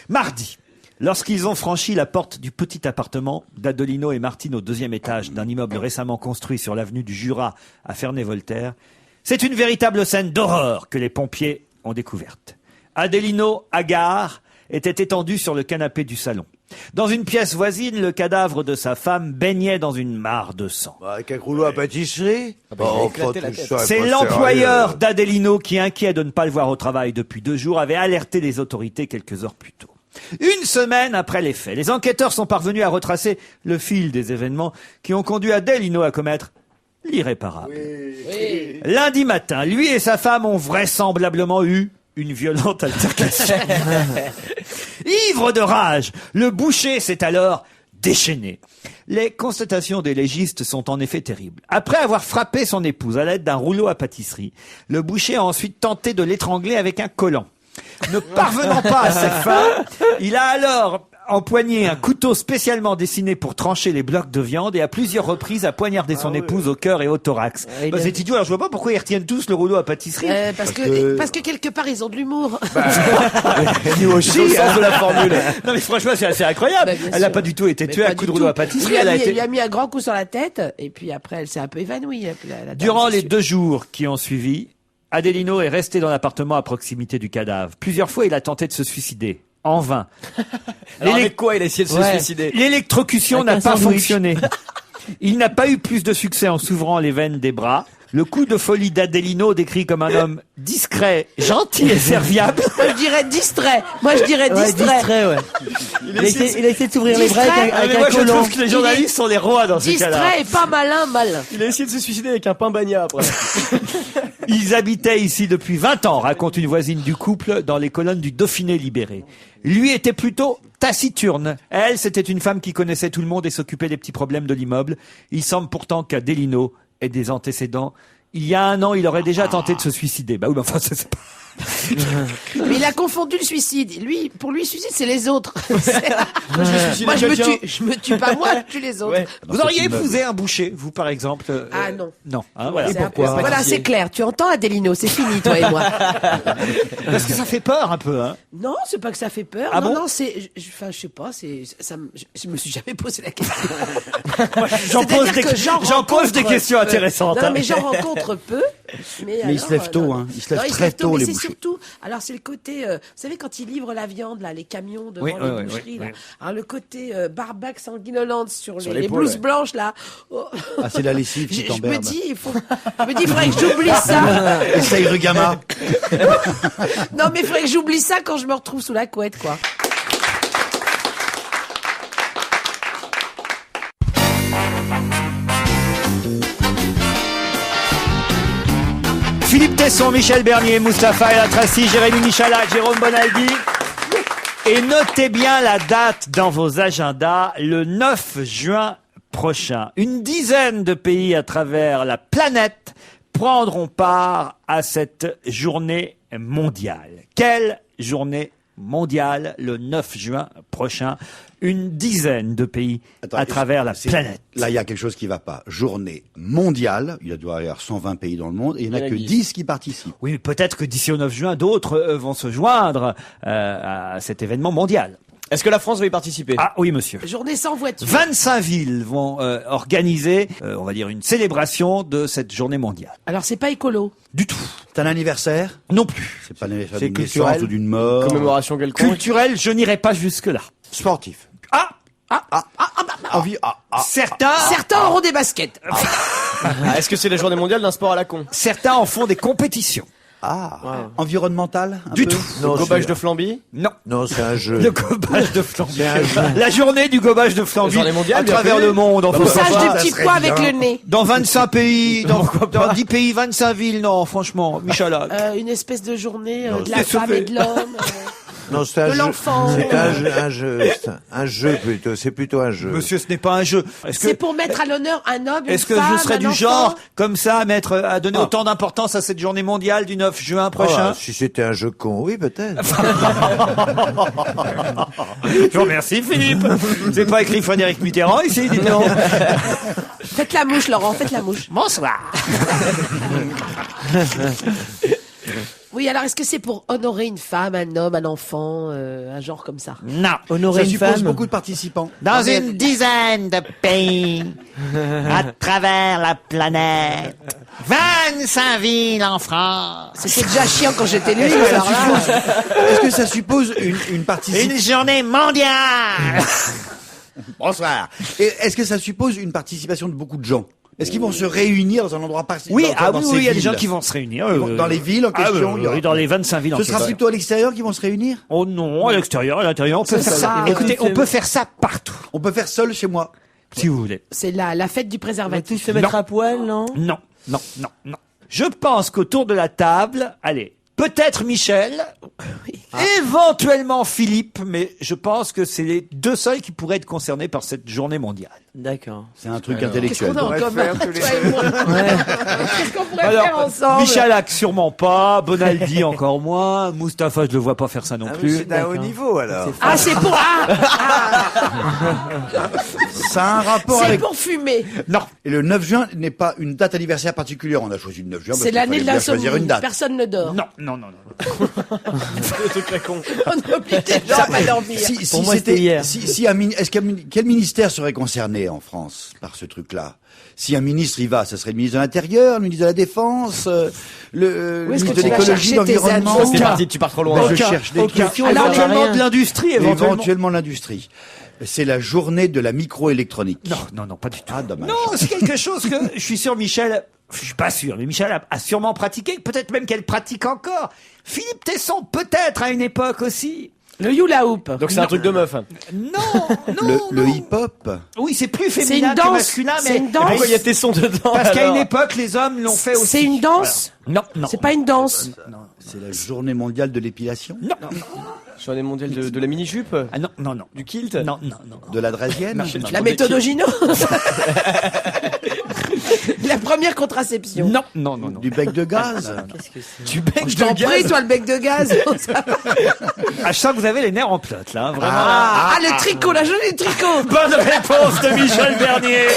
Mardi, lorsqu'ils ont franchi la porte du petit appartement d'Adelino et Martine au 2e étage d'un immeuble récemment construit sur l'avenue du Jura à Ferney-Voltaire, c'est une véritable scène d'horreur que les pompiers ont découverte. Adelino, hagard, était étendu sur le canapé du salon. Dans une pièce voisine, le cadavre de sa femme baignait dans une mare de sang. Avec un rouleau à pâtisserie. il a éclaté la tête. C'est l'employeur d'Adelino qui, inquiet de ne pas le voir au travail depuis 2 jours, avait alerté les autorités quelques heures plus tôt. Une semaine après les faits, les enquêteurs sont parvenus à retracer le fil des événements qui ont conduit Adelino à commettre l'irréparable. Lundi matin, lui et sa femme ont vraisemblablement eu une violente altercation. Ivre de rage, le boucher s'est alors déchaîné. Les constatations des légistes sont en effet terribles. Après avoir frappé son épouse à l'aide d'un rouleau à pâtisserie, le boucher a ensuite tenté de l'étrangler avec un collant. Ne parvenant pas à ses fins, il a alors empoigné un couteau spécialement dessiné pour trancher les blocs de viande et à plusieurs reprises a poignardé son épouse au cœur et au thorax. il Bah, a- c'est idiot, alors je vois pas pourquoi ils retiennent tous le rouleau à pâtisserie. Parce que quelque part ils ont de l'humour. Nous aussi, Le sens de la formule. Non mais franchement c'est assez incroyable. Bah, bien Elle n'a sûr. pas du tout été Mais tuée pas à coup du de rouleau tout. à pâtisserie. Il Elle a lui été... a mis un grand coup sur la tête et puis après elle s'est un peu évanouie. la dame, Durant c'est les sûr. 2 jours qui ont suivi, Adelino est resté dans l'appartement à proximité du cadavre. Plusieurs fois, il a tenté de se suicider. En vain. Alors L'élec- avec quoi il a essayé de se Ouais. suicider? L'électrocution Avec n'a un pas sandwich. fonctionné. Il n'a pas eu plus de succès en s'ouvrant les veines des bras. Le coup de folie d'Adelino, décrit comme un homme discret, gentil et serviable, Moi je dirais distrait. Moi je dirais Ouais, distrait. distrait, ouais. Il a essayé de s'ouvrir les bras Distrait. avec Ah, mais un moi je collant. trouve que les journalistes sont les rois dans ces cas-là. Distrait et pas malin, malin. Il a essayé de se suicider avec un pain bagna après. Ils habitaient ici depuis 20 ans, raconte une voisine du couple dans les colonnes du Dauphiné libéré. Lui était plutôt taciturne. Elle, c'était une femme qui connaissait tout le monde et s'occupait des petits problèmes de l'immeuble. Il semble pourtant qu'Adelino ait des antécédents. Il y a 1 an, il aurait déjà tenté de se suicider. Bah oui, mais enfin, c'est pas... Mais il a confondu le suicide. Lui, pour lui, le suicide, c'est les autres. Moi, Je me tue pas moi, je tue les autres. Ouais. Vous auriez épousé un boucher, vous, par exemple Ah, non. Non, hein, voilà. C'est un peu- pourquoi Voilà, c'est clair. Tu entends, Adelino, c'est fini, toi et moi. Parce que ça fait peur un peu, hein. Non, c'est pas que ça fait peur. Ah non, bon non, c'est, enfin, je sais pas, je me suis jamais posé la question. J'en pose, C'est-à-dire que j'en j'en pose des rencontre questions peu. intéressantes. Non, hein. mais j'en rencontre peu. Mais ils se lèvent tôt, hein. Ils se lèvent très tôt, mais les c'est bouchers. surtout, alors c'est le côté, vous savez, quand ils livrent la viande, là, les camions devant Oui, les oui, boucheries, oui, là. oui. Alors le côté barbaque sanguinolente sur les l'épaule, blouses ouais. blanches, là. Oh. Ah, c'est la lessive qui Je me t'emmerde. dis, il faudrait que j'oublie ça. Essaye Rugama. Non, mais il faudrait que j'oublie ça quand je me retrouve sous la couette, quoi. Philippe Tesson, Michel Bernier, Mustapha El Atrassi, Jérémy Michalak, Jérôme Bonaldi. Et notez bien la date dans vos agendas, le 9 juin prochain. Une dizaine de pays à travers la planète prendront part à cette journée mondiale. Quelle journée mondiale le 9 juin prochain? Une dizaine de pays à travers la planète. Là, il y a quelque chose qui va pas. Journée mondiale, il doit y avoir 120 pays dans le monde, et il n'y en a que 10 qui participent. Oui, mais peut-être que d'ici au 9 juin, d'autres vont se joindre à cet événement mondial. Est-ce que la France va y participer? Ah oui, monsieur. Journée sans voiture. 25 villes vont organiser, on va dire, une célébration de cette journée mondiale. Alors c'est pas écolo. Du tout. C'est un anniversaire? Non plus. C'est pas l'anniversaire C'est d'une culturel naissance ou d'une mort? Commémoration quelconque? Culturel, je n'irai pas jusque-là. Sportif. Certains auront des baskets. Ah, est-ce que c'est la journée mondiale d'un sport à la con? Certains en font des compétitions. Environnemental? Du tout. Le gobage de Flambie? Non. Non, c'est un jeu. Le gobage de Flambie. La journée du gobage de Flambie Journée mondiale, à bien travers connu. le monde. En faut Poussage savoir. du petit pois avec le nez. Dans 25 pays, dans 10 pays, 25 villes, non, franchement, Michalak. Une espèce de journée de la c'est femme sauvé. et de l'homme. Non, c'est un De jeu. l'enfant. C'est un jeu. C'est un jeu plutôt. C'est plutôt un jeu. Monsieur, ce n'est pas un jeu. C'est pour mettre à l'honneur un homme, une Est-ce que femme, je serais un du enfant. genre, comme ça, à donner autant d'importance à cette journée mondiale du 9 juin prochain? Ah, si c'était un jeu con, oui, peut-être. Je vous remercie, Philippe. C'est pas écrit Frédéric Mitterrand ici, dites donc. Faites la mouche, Laurent, faites la mouche. Bonsoir. Oui, alors est-ce que c'est pour honorer une femme, un homme, un enfant, un genre comme ça? Non. Honorer Ça une suppose femme. beaucoup de participants. Dans une dizaine de pays à travers la planète. 25 villes en France. C'était déjà chiant quand j'étais nulle. Est-ce que ça alors là, suppose- Est-ce que ça suppose une participation? Une journée mondiale. Bonsoir. Et est-ce que ça suppose une participation de beaucoup de gens? Est-ce qu'ils vont se réunir dans un endroit particulier? Oui, oui, il y a des gens qui vont se réunir. Dans les villes en question, il y aura- oui, dans les 25 villes en Ce sera question. plutôt à l'extérieur qu'ils vont se réunir? Oh non, à l'extérieur, à l'intérieur, on peut C'est faire ça. ça. Écoutez, on peut faire ça partout, On peut faire seul chez moi. si vous voulez. c'est la fête du On va tous préservatif. se mettre à poil, non? Non. Je pense qu'autour de la table, allez, peut-être Michel, éventuellement Philippe, mais je pense que c'est les deux seuls qui pourraient être concernés par cette journée mondiale. D'accord. C'est un truc Qu'est-ce intellectuel. qu'on a en pourrait commun, faire tous les toi et moi Qu'est-ce qu'on pourrait faire ensemble? Michalak sûrement pas, Bonaldi encore moins, Mustapha je le vois pas faire ça non Ah, mais plus. c'est d'un haut niveau, alors. Ah, c'est pour Ça a un rapport c'est avec... pour fumer. Non. Et le 9 juin n'est pas une date anniversaire particulière. On a choisi le 9 juin parce C'est qu'il l'année fallait de bien choisir une l'insomnie. date. Personne ne dort. Non. On oblige les gens à pas dormir. Pour moi, c'était hier. Quel ministère serait concerné en France par ce truc-là? Si un ministre y va, ça serait le ministre de l'Intérieur, le ministre de la Défense, le Où est-ce ministre que de tu vas l'écologie, chercher tes l'environnement. adjoints? C'est parti, tu pars trop loin. Ben, je cherche des Aucun. questions. Alors, ça va éventuellement rien. de l'industrie, éventuellement. Éventuellement l'industrie. C'est la journée de la microélectronique. Non, pas du tout. Ah, dommage. Non, c'est quelque chose que je suis sûr Michel, je suis pas sûr, mais Michel a sûrement pratiqué, peut-être même qu'elle pratique encore. Philippe Tesson, peut-être à une époque aussi. Le hula hoop. Donc c'est un truc de meuf. Le hip-hop. Oui, c'est plus C'est féminin une que danse. masculin, mais C'est une danse. Pourquoi il y a tes sons dedans? parce qu'à alors une époque, les hommes l'ont fait aussi. C'est une danse. Non. C'est pas une danse. C'est la journée mondiale de l'épilation. Non. Journée mondiale de la mini-jupe? Ah non. Du kilt? Non. De la draisienne. La méthode Ogino. La première contraception. Non. Du bec de gaz. Du bec Je t'en prie, toi, le bec de gaz. Ah, je sens que vous avez les nerfs en plot, là, hein, vraiment. Ah, le tricot, la journée du tricot. Bonne réponse de Michel Bernier.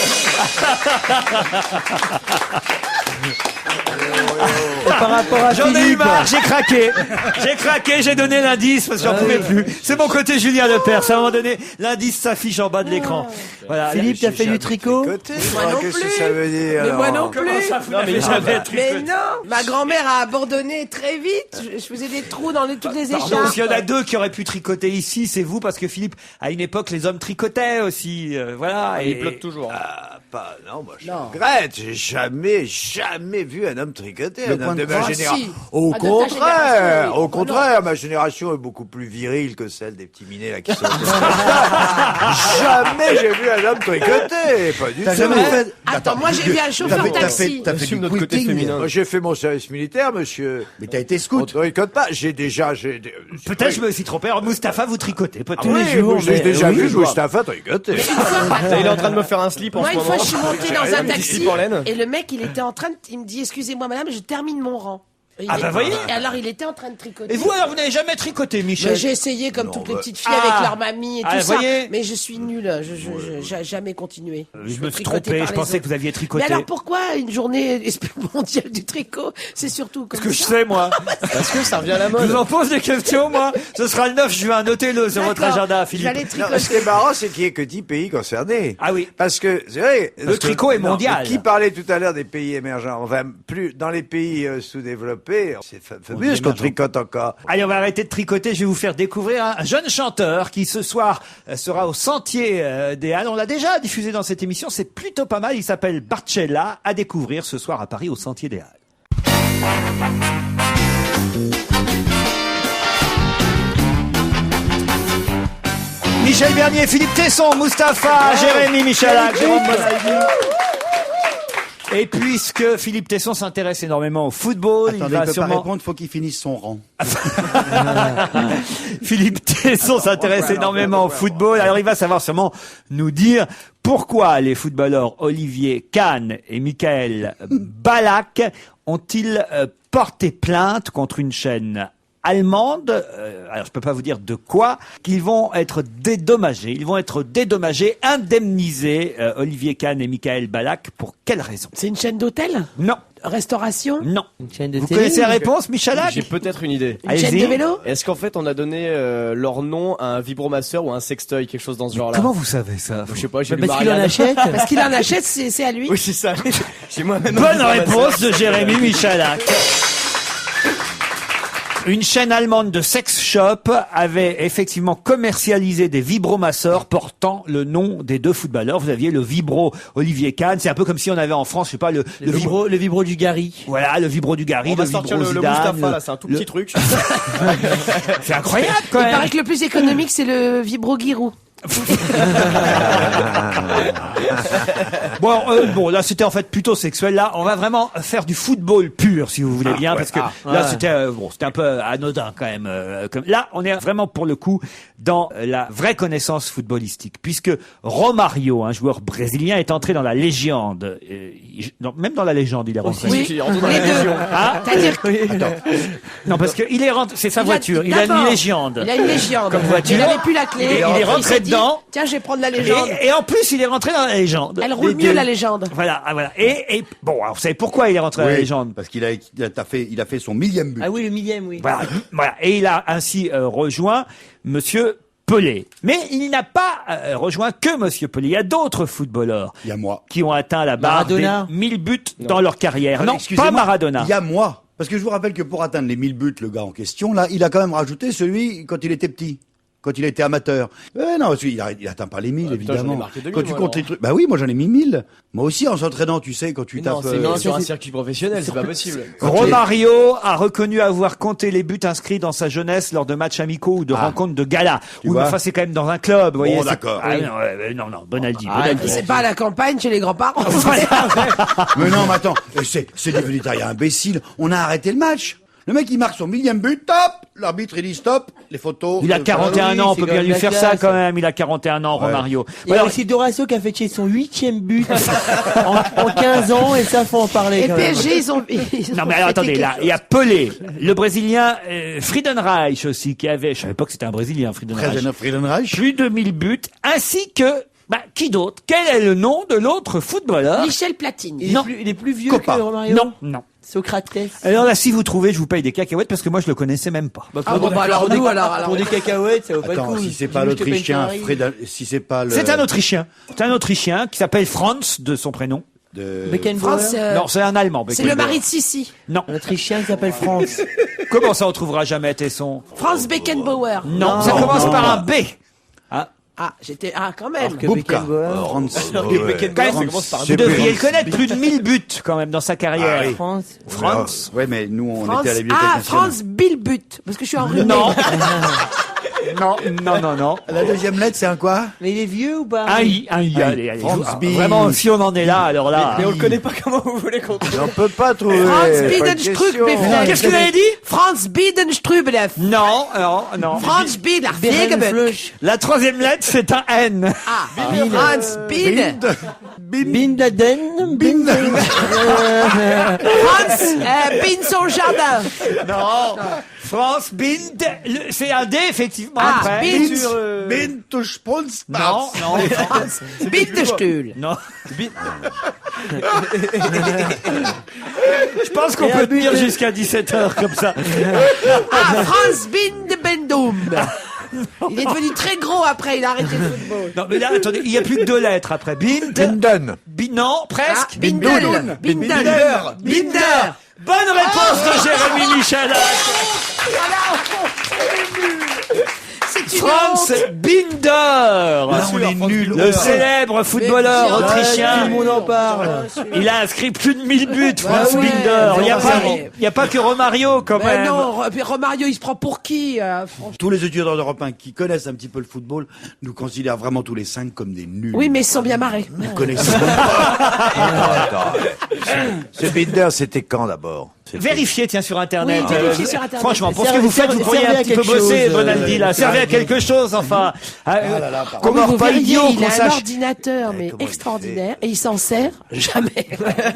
Par rapport à J'en ai eu Philippe. marre, j'ai craqué, j'ai donné l'indice parce que j'en pouvais plus. C'est mon côté Julien Lepers. À un moment donné, l'indice s'affiche en bas de l'écran. Voilà. Philippe, t'as fait du tricot? Côté, Moi non qu'est-ce que plus. ça veut dire? Mais moi alors non plus. Comment ça, vous n'avez jamais Mais tricoté? non, ma grand-mère a abandonné très vite. Je faisais des trous dans toutes les Pardon, écharpes. s'il y en a deux qui auraient pu tricoter ici, c'est vous, parce que Philippe, à une époque, les hommes tricotaient aussi, voilà. Il flotte toujours. Non, moi je Non. regrette. J'ai jamais vu un homme tricoter. Le Un point homme de de ma vue. génération. Si. Au Ah, de ta contraire, génération, oui. au contraire, ma génération est beaucoup plus virile que celle des petits minets là qui sont. Jamais j'ai vu un homme tricoter. Pas du T'as tout. jamais fait... Ah Attends, moi j'ai vu un chauffeur taxi. T'as fait Assume du notre côté quilting. féminin. Moi, j'ai fait mon service militaire, monsieur. Mais t'as été On scout. ne tricote pas. Peut-être je me suis trompé. Alors, Mustapha, vous tricotez, peut-être. Ah oui, jours, j'ai mais- déjà oui, vu je vois. Mustapha tricoter. Il est en train de me faire un slip en Moi, ce une moment. fois, je suis montée dans un Petit taxi slip en laine. et le mec, il était en train de... Il me dit, excusez-moi, madame, je termine mon rang. Ah, bah, voyez. Et alors, il était en train de tricoter. Et vous, alors, vous n'avez jamais tricoté, Michel? Mais j'ai essayé comme toutes les petites filles Ah. avec leur mamie et tout Ah, ça. voyez. Mais je suis nulle. J'ai jamais continué. Je me suis tricotais trompé, par je les pensais autres. que vous aviez tricoté. Mais alors pourquoi une journée mondiale du tricot? C'est surtout comme Ce que je ça. sais, moi. Parce que ça revient à la Je vous mode. en pose des questions, moi. Ce sera le 9 juin. Notez-le sur votre D'accord. agenda, Je Philippe. vais aller Non, tricoter. ce qui est marrant, c'est qu'il n'y ait que 10 pays concernés. Ah oui. Parce que, c'est vrai. Le tricot est mondial. Mais qui parlait tout à l'heure des pays émergents? Enfin, plus, dans les pays sous-développés, c'est fabuleux ce qu'on tricote encore. Allez, on va arrêter de tricoter. Je vais vous faire découvrir un jeune chanteur qui ce soir sera au Sentier des Halles. On l'a déjà diffusé dans cette émission. C'est plutôt pas mal. Il s'appelle Barcella. À découvrir ce soir à Paris au Sentier des Halles. Michel Bernier, Philippe Tesson, Mustapha, Jérémy Michalak, Jérôme Bonaldi. Et puisque Philippe Tesson s'intéresse énormément au football, Attendez, il il va peut pas sûrement... répondre, faut qu'il finisse son rang. Philippe Tesson s'intéresse énormément au football, alors il va savoir sûrement nous dire pourquoi les footballeurs Olivier Kahn et Michael Ballack ont-ils porté plainte contre une chaîne allemande, alors je peux pas vous dire de quoi, qu'ils vont être dédommagés. Ils vont être dédommagés, indemnisés, Olivier Kahn et Michael Ballack. Pour quelle raison? C'est une chaîne d'hôtel? Non, Restauration? non. Une chaîne de Vous télé. connaissez la réponse, Michalak? J'ai peut-être une idée. Une chaîne Allez-y. de vélo? Est-ce qu'en fait on a donné leur nom à un vibromasseur ou à un sextoy, quelque chose dans ce genre-là? Comment vous savez ça? Je sais pas, j'ai lu Parce qu'il en Marianne. achète. Parce qu'il en achète, c'est à lui. Oui, c'est ça. J'ai moi-même un Bonne vibromasseur. réponse de Jérémy Michalak. Une chaîne allemande de sex shop avait effectivement commercialisé des vibromasseurs portant le nom des deux footballeurs. Vous aviez le vibro Olivier Kahn. C'est un peu comme si on avait en France, je sais pas, le Le vibro du Gary. Voilà, le vibro du Gary, On va le vibro sortir le Zidane. Mustapha là, c'est un tout petit truc. C'est incroyable quand Il même. paraît que le plus économique, c'est le vibro Giroud. Bon, là c'était en fait plutôt sexuel. Là, on va vraiment faire du football pur, si vous voulez bien, parce que là c'était c'était un peu anodin quand même. Là, on est vraiment pour le coup dans la vraie connaissance footballistique, puisque Romario, un joueur brésilien, est entré dans la légende. Même dans la légende, il est rentré. Oui. Il est rentré dans Les la deux. Légion. Ah, C'est-à-dire non, parce que il est rentré. C'est sa voiture. Il a une D'abord, légende. Il a une légende. Comme voiture. Il n'avait plus la clé. Il est rentré s'est dit, dedans. Tiens, je vais prendre la légende. Et en plus, il est rentré dans la légende. Elle roule mieux, la légende. Voilà, voilà. Et bon, alors, vous savez pourquoi il est rentré dans la légende? Parce qu'il a fait son 1000e but. Ah oui, le millième, oui. Voilà, voilà. Et il a ainsi rejoint Monsieur Pelé. Mais il n'a pas rejoint que Monsieur Pelé. Il y a d'autres footballeurs Il y a moi. qui ont atteint la barre Maradona. des 1000 buts dans leur carrière. Non, Excusez-moi, pas Maradona. Il y a moi. Parce que je vous rappelle que pour atteindre les 1000 buts, le gars en question, là, il a quand même rajouté celui quand il était petit. Quand il était amateur. Non, parce qu'il il atteint pas les 1000, Ah, putain, j'en ai évidemment. marqué 2000, Quand tu moi, comptes alors. les trucs. Bah oui, moi j'en ai mis 1000. Moi aussi, en s'entraînant, tu sais, quand tu Non, tapes. c'est mis sur un c'est- circuit professionnel, c'est pas possible. Romario a reconnu avoir compté les buts inscrits dans sa jeunesse lors de matchs amicaux ou de rencontres de gala. Tu Oui, mais vois. enfin, c'est quand même dans un club, vous voyez. Bon, c'est- d'accord. Ah, non, Bonaldi. Ah, c'est pas à la campagne chez les grands-parents. Mais non, mais attends, c'est des végétariens imbéciles. On a arrêté le match. Le mec, il marque son 1000e but, top! L'arbitre, il dit stop, les photos. Il a 41 ans, on c'est peut quand bien même lui la faire classe. ça quand même. Il a 41 ans, Ouais. Romario. Il y a Alors, aussi Doracio qui a fêté son 8e but en 15 ans et ça faut en parler Et quand même. PSG, ils ont non, ont mais alors, fêté attendez, quelque là, il y a Pelé, le Brésilien Friedenreich aussi, qui avait, je savais pas que c'était un Brésilien, Friedenreich, Friedenreich. plus de 1000 buts, ainsi que, qui d'autre? Quel est le nom de l'autre footballeur? Michel Platini. Il est plus vieux Copa. que Romario. Non. Socrates. Alors là, si vous trouvez, je vous paye des cacahuètes parce que moi, je le connaissais même pas. Ah bon, bah alors nous, alors. Pour des cacahuètes, ça vaut pas le Attends, coup. si c'est pas Dis-moi que l'Autrichien, Ferrari. si c'est pas le. C'est un Autrichien. C'est un Autrichien qui s'appelle Franz, de son prénom. de- Beckenbauer. France, Non, c'est un Allemand. c'est le Beckenbauer. mari de Sissi. Non. Un Autrichien qui s'appelle France. Comment ça, on trouvera jamais Tesson? Franz Beckenbauer. Non, ça commence par un B. Ah, quand même. Alors que Boubka. Beckenbauer. Franz. Alors que Beckenbauer, ça France. commence par un Vous C'est devriez plus- le connaître, plus de 1000 buts quand même dans sa carrière. Ah oui. France. France. Ouais, mais nous, on Franz, était à la Bibliothèque nationale. Franz Bilbut. Parce que je suis enrhumée. Non. Non. La deuxième lettre, c'est un quoi? Mais il est vieux ou pas? Un I, allez. Franz Bind. Vraiment, si on en est là, alors là. Mais on le connaît pas, comment vous voulez qu'on... On peut pas trouver. Franz Pas de Bienenstruck, question. Qu'est-ce que vous avez dit? Franz Biedenstrubelev. Non. Franz Biederflegebeck. Berenflush. La troisième lettre, c'est un N. Franz Bieden. Bin Laden. Franz Bin son jardin. Non. France Bind, c'est un D, effectivement, Ah, après. Bind. Bin to Spunz. Non. Franz Bindestuhl. Non. Je pense qu'on peut tenir jusqu'à 17h comme ça. Ah, Franz Bindebendum. Il est devenu très gros après, il a arrêté le football. Non, mais là, attendez, il n'y a plus que deux lettres après. Binden. Non, presque. Ah, Bindel. Binder. Bonne réponse de Jérémy Michalak. C'est une Franz honte. Binder. Là, on est nuls. Le célèbre footballeur Mais bien autrichien. Tout le monde en parle. Il a inscrit plus de 1000 buts, Franz ouais, Binder. Il mais n'y a pas que Romario, quand Mais même. non, Romario, il se prend pour qui franchement. Tous les étudiants d'Europe 1 qui connaissent un petit peu le football nous considèrent vraiment tous les 5 comme des nuls. Oui, mais ils sont bien marrés. Ils connaissent Ce Binder, c'était quand d'abord? Vérifiez, tiens, sur Internet. Oui, vérifiez sur Internet. Franchement, pour ce que vous faites, vous pourriez servez un à petit peu quelque bosser, chose, Bonaldi, là. Servez à quelque chose, enfin. Qu'on Oui, meurt vous pas verriez, idiot, il qu'on a un sache. ordinateur, mais comment il extraordinaire, et il s'en sert jamais.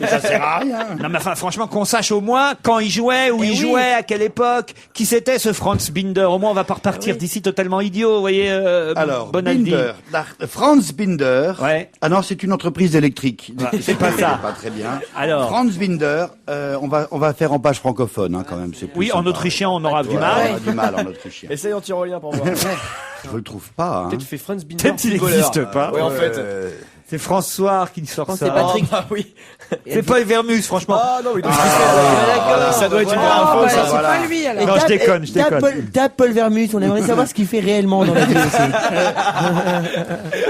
Ça sert à rien. Non, mais enfin, franchement, qu'on sache au moins quand il jouait, où il oui. jouait, à quelle époque, qui c'était ce Franz Binder. Au moins, on va pas repartir d'ici totalement idiot, vous voyez, Alors, Bonaldi. Binder, Franz Binder. Ouais. Ah non, c'est une entreprise électrique. c'est pas ça. Pas très bien. Alors. Franz Binder, on va faire en page francophone, quand même. C'est plus Oui, en sympa. autrichien, on aura du Ouais, mal. on a du mal en autrichien. Essaye en tyrolien pour voir. Je le trouve pas. Hein. Peut-être fait Franz Binder. Peut-être qu'il footballeur. n'existe pas. Ouais, en fait. C'est François qui sort pense que ça. c'est Patrick. Ah, bah oui. C'est Paul Vermus, franchement. Ah non, il doit se Ça doit être une vraie Ah, info, bah, ça. c'est pas lui, alors. Non, je déconne. Tape Paul Vermus, on aimerait savoir ce qu'il fait réellement dans la vie aussi.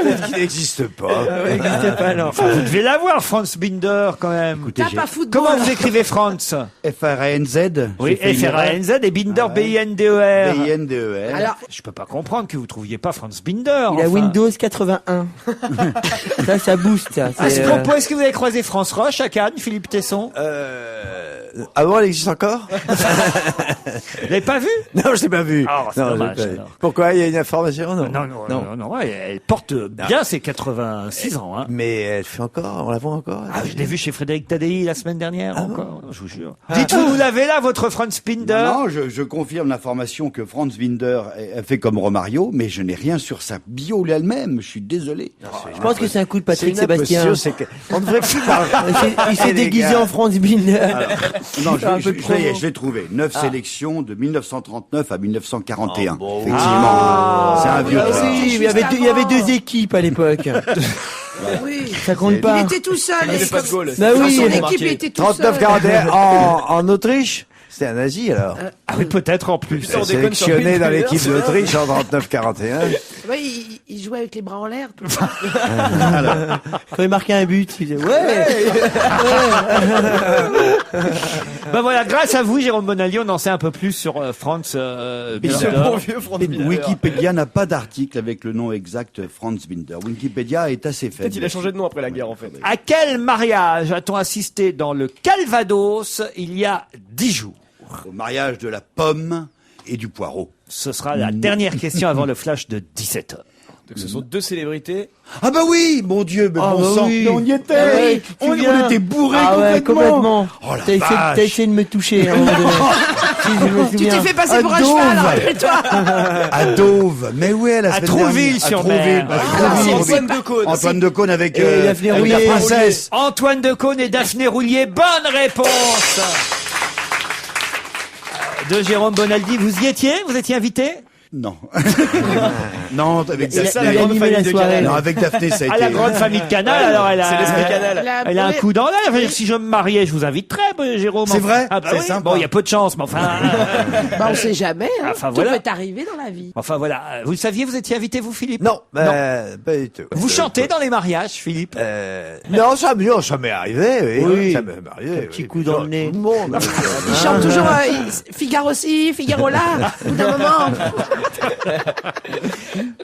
Peut-être qu'il n'existe pas. N'existe pas, alors. Enfin, vous devez l'avoir, Franz Binder, quand même. Écoutez, Tape à football. Comment vous écrivez Franz? F-R-A-N-Z. Oui, j'ai fait une erreur. F-R-A-N-Z et Binder, B-I-N-D-E-R. B-I-N-D-E-R. Alors, Je peux pas comprendre que vous trouviez pas Franz Binder. Il a enfin. Windows 81. ça booste, ça. À ce C'est, propos, est-ce que vous avez croisé France Roche à Cannes, Philippe Tesson? Avant, elle existe encore? Vous l'avez pas vu? Non, je l'ai pas vu. Ah, c'est Non, dommage, j'ai pas vu. alors. Pourquoi? Il y a une information? Non, ouais, elle porte bien ses 86 ans, hein. Mais elle fait encore, on la voit encore. Ah, je l'ai vu chez Frédéric Tadei la semaine dernière, encore, je vous jure. Dites-vous, vous l'avez là, votre Franz Binder? Non, je confirme l'information que Franz Binder a fait comme Romario, mais je n'ai rien sur sa bio elle-même. Je suis désolé. je pense que c'est un coup de Patrick C'est une Sébastien. imposture, c'est que on devrait plus parler. Il s'est déguisé en Franz Binder. Non, Un peu de promo. je l'ai trouvé. 9 sélections de 1939 à 1941. bon, oui. Effectivement. C'est un vieux Ah truc. oui, il y avait deux équipes à l'époque. oui. Ça compte pas. Il était tout seul. Il n'y avait pas de goal. Bah oui. Son il est équipe, il était tout seul. 39-41 en Autriche? C'était un nazi, alors. Ah oui, peut-être en plus. on déconne sur Sélectionné une dans demi-heure, l'équipe c'est d'Autriche en 39-41. Ouais, il jouait avec les bras en l'air. tout. Quand il marquait un but, il disait ouais. Ben voilà, grâce à vous, Jérôme Bonaldi, on en sait un peu plus sur Franz Ce Binder. bon vieux Franz Binder. Wikipédia n'a pas d'article avec le nom exact Franz Binder. Wikipédia est assez faible. Peut-être il a changé de nom après la guerre, en fait. À quel mariage a-t-on assisté dans le Calvados il y a 10 jours? Au mariage de la pomme et du poireau. Ce sera la dernière question avant le flash de 17h. Donc ce sont deux célébrités. Ah bah oui, mon Dieu, mais Ah bon bah sang, oui. mais on y était. Ah ouais, tu on viens. était bourrés Ah ouais, complètement. Oh la T'as vache. essayé de me toucher à un moment donné. Si, je me Tu souviens. t'es fait passer À pour un Dover. cheval, rappelle-toi. À Dove, mais où est la À semaine Trouville, dernière sur À Trouville, mer. bah, Ah, Trouville. Antoine Decaune. Antoine Decaune avec, Et Daphné avec Roulier. la princesse. Antoine Decaune et Daphné Roulier, bonne réponse de Jérôme Bonaldi. Vous y étiez? Vous étiez invité? Non. Non, avec Il a- ça, il la a grande animé famille la de soirée. Canal. Non, avec Daphné, ça a À été. la grande famille de Canal, alors elle a... C'est l'esprit Canal. Elle a un coup dans l'air. Elle va dire, si je me mariais, je vous inviterais, Jérôme. C'est vrai? Ah bah C'est oui. sympa. Bon, il y a peu de chance, mais enfin... Bah, on sait jamais. Hein. Enfin, Tout voilà. peut arriver dans la vie. Enfin voilà. Vous le saviez, vous étiez invité, vous, Philippe? Non, pas du tout. Vous chantez dans les mariages, Philippe? Non, ça m'est arrivé, oui. Oui. Ça m'est arrivé. Un petit coup dans le nez. Tout le monde. Il chante toujours Figaro ci, Figaro là. Au bout d'un moment.